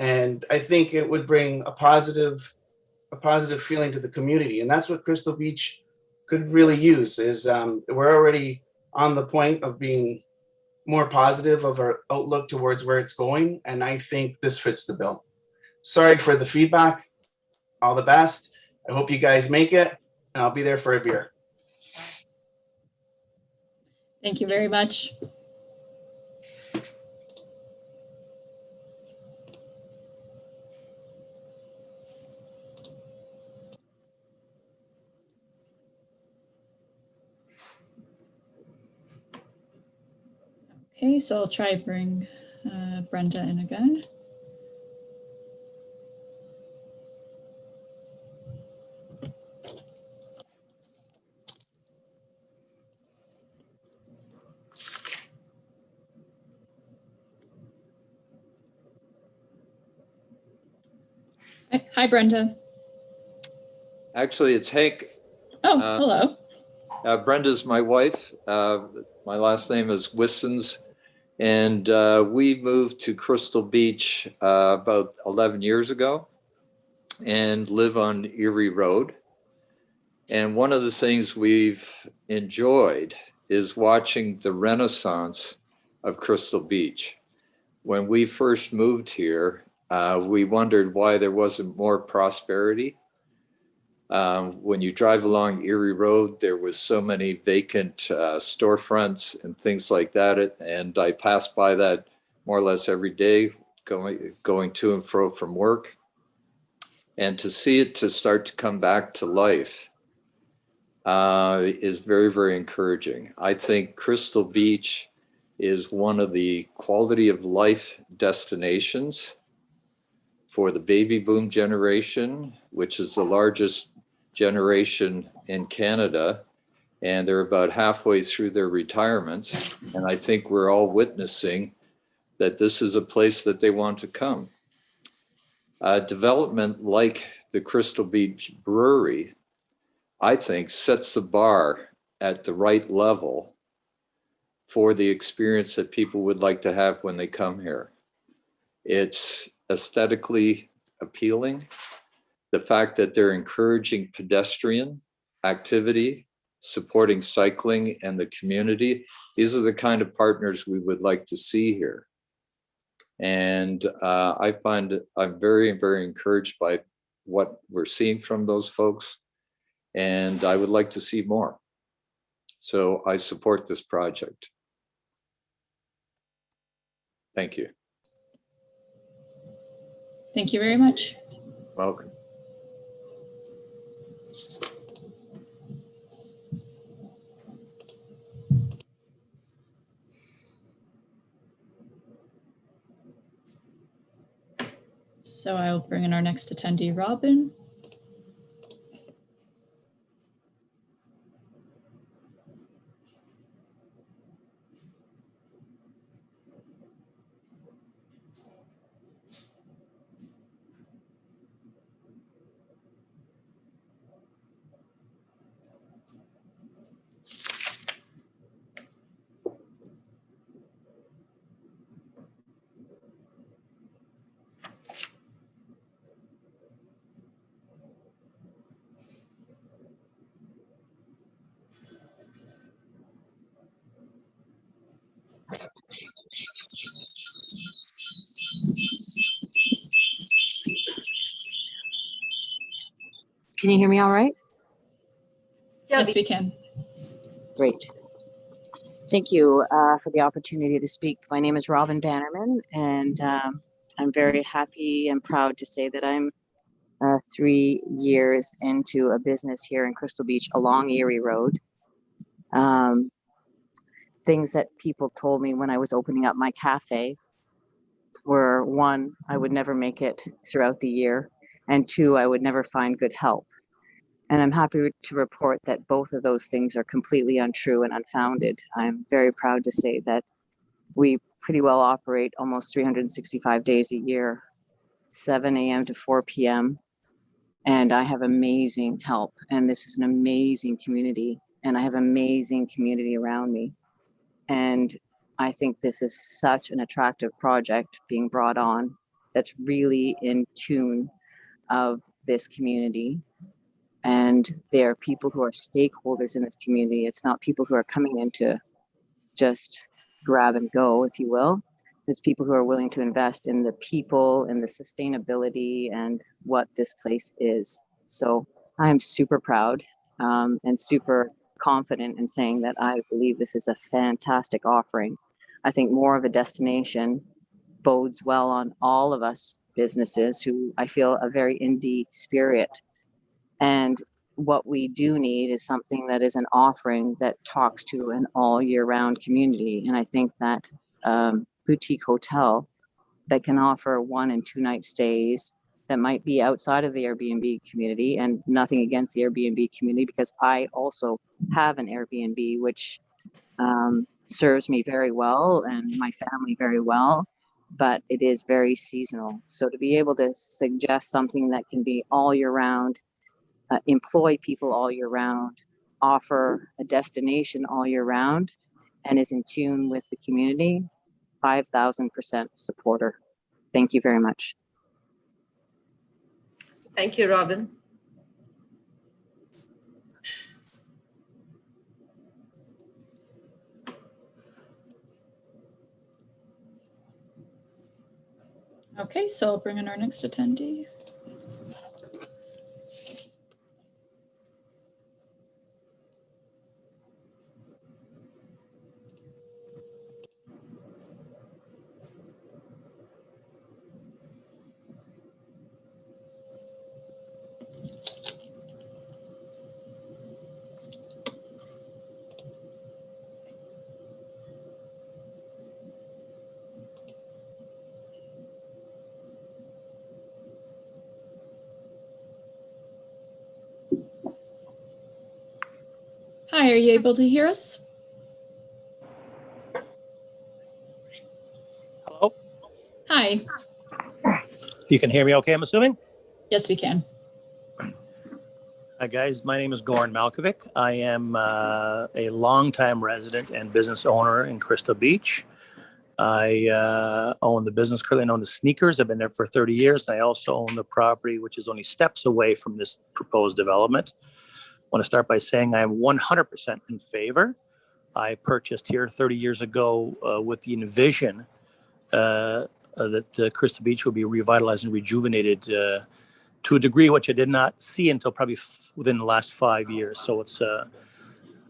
And I think it would bring a positive feeling to the community. And that's what Crystal Beach could really use is we're already on the point of being more positive of our outlook towards where it's going. And I think this fits the bill. Sorry for the feedback. All the best. I hope you guys make it, and I'll be there for a beer. Thank you very much. Okay, so I'll try bring Brenda in again. Hi, Brenda. Actually, it's Hank. Oh, hello. Brenda's my wife. My last name is Wissens. And we moved to Crystal Beach about 11 years ago and live on Erie Road. And one of the things we've enjoyed is watching the renaissance of Crystal Beach. When we first moved here, we wondered why there wasn't more prosperity. When you drive along Erie Road, there was so many vacant storefronts and things like that. And I pass by that more or less every day, going to and fro from work. And to see it to start to come back to life is very, very encouraging. I think Crystal Beach is one of the quality of life destinations for the baby boom generation, which is the largest generation in Canada, and they're about halfway through their retirements. And I think we're all witnessing that this is a place that they want to come. Development like the Crystal Beach Brewery, I think, sets the bar at the right level for the experience that people would like to have when they come here. It's aesthetically appealing. The fact that they're encouraging pedestrian activity, supporting cycling and the community, these are the kind of partners we would like to see here. And I find I'm very, very encouraged by what we're seeing from those folks. And I would like to see more. So I support this project. Thank you. Thank you very much. Welcome. So I will bring in our next attendee, Robin. Can you hear me all right? Yes, we can. Great. Thank you for the opportunity to speak. My name is Robin Bannerman, and I'm very happy and proud to say that I'm 3 years into a business here in Crystal Beach along Erie Road. Things that people told me when I was opening up my cafe were, one, I would never make it throughout the year, and two, I would never find good help. And I'm happy to report that both of those things are completely untrue and unfounded. I'm very proud to say that we pretty well operate almost 365 days a year, 7 a.m. to 4 p.m. And I have amazing help. And this is an amazing community. And I have amazing community around me. And I think this is such an attractive project being brought on that's really in tune of this community. And there are people who are stakeholders in this community. It's not people who are coming in to just grab and go, if you will. It's people who are willing to invest in the people and the sustainability and what this place is. So I'm super proud and super confident in saying that I believe this is a fantastic offering. I think more of a destination bodes well on all of us businesses who I feel a very indie spirit. And what we do need is something that is an offering that talks to an all year round community. And I think that boutique hotel that can offer 1 and 2 night stays that might be outside of the Airbnb community, and nothing against the Airbnb community, because I also have an Airbnb, which serves me very well and my family very well, but it is very seasonal. So to be able to suggest something that can be all year round, employ people all year round, offer a destination all year round, and is in tune with the community, 5,000% supporter. Thank you very much. Thank you, Robin. Okay, so I'll bring in our next attendee. Hi, are you able to hear us? Hello? Hi. You can hear me okay, I'm assuming? Yes, we can. Hi, guys. My name is Goran Malkovic. I am a longtime resident and business owner in Crystal Beach. I own the business currently known as Sneakers. I've been there for 30 years. And I also own the property, which is only steps away from this proposed development. I want to start by saying I am 100% in favor. I purchased here 30 years ago with the envision that Crystal Beach will be revitalized and rejuvenated to a degree which I did not see until probably within the last 5 years. So it's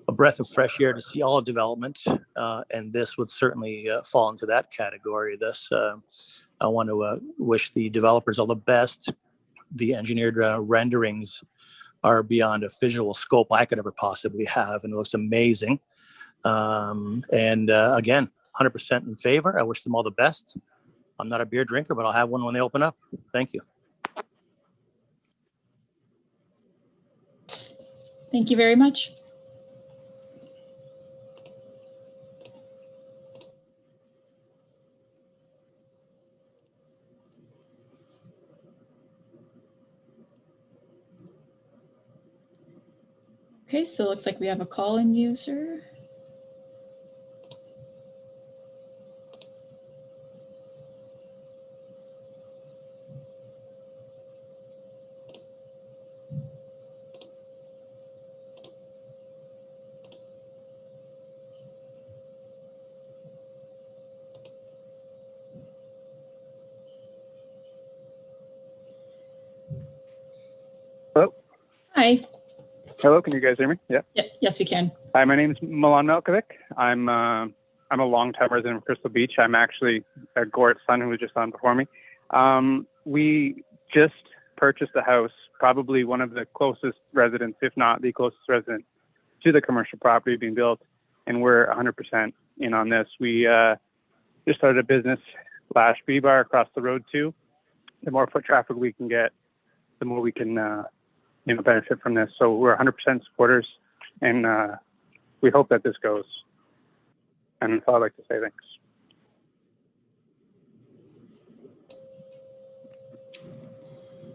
a breath of fresh air to see all development, and this would certainly fall into that category. Thus, I want to wish the developers all the best. The engineered renderings are beyond a visual scope I could ever possibly have, and it looks amazing. Again, 100% in favor. I wish them all the best. I'm not a beer drinker, but I'll have one when they open up. Thank you. Thank you very much. Okay, so it looks like we have a call-in user. Hello. Hi. Hello. Can you guys hear me? Yeah. Yes, we can. Hi, my name is Milan Melkovic. I'm a longtime resident of Crystal Beach. I'm actually Gort's son, who was just on before me. We just purchased a house, probably one of the closest residents, if not the closest resident, to the commercial property being built, and we're 100% in on this. We just started a business, Lash Bee Bar, across the road too. The more foot traffic we can get, the more we can benefit from this. So we're 100% supporters, and we hope that this goes. And that's all I'd like to say. Thanks.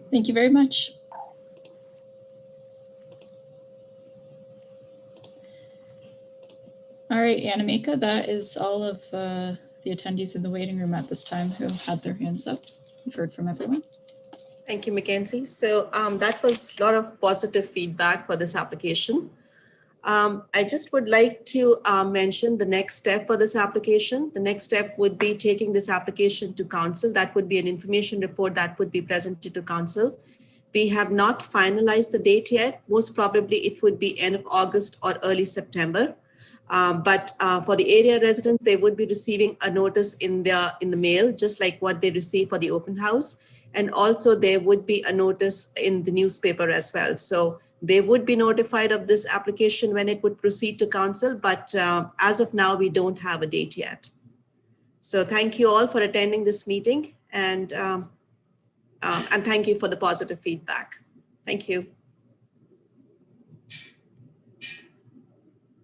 Thank you very much. All right, Anamika, that is all of the attendees in the waiting room at this time who had their hands up. We've heard from everyone. Thank you, Mackenzie. So that was a lot of positive feedback for this application. I just would like to mention the next step for this application. The next step would be taking this application to council. That would be an information report that would be presented to council. We have not finalized the date yet. Most probably it would be end of August or early September. But for the area residents, they would be receiving a notice in the mail, just like what they receive for the open house. And also there would be a notice in the newspaper as well. So they would be notified of this application when it would proceed to council, but as of now, we don't have a date yet. So thank you all for attending this meeting, and thank you for the positive feedback. Thank you.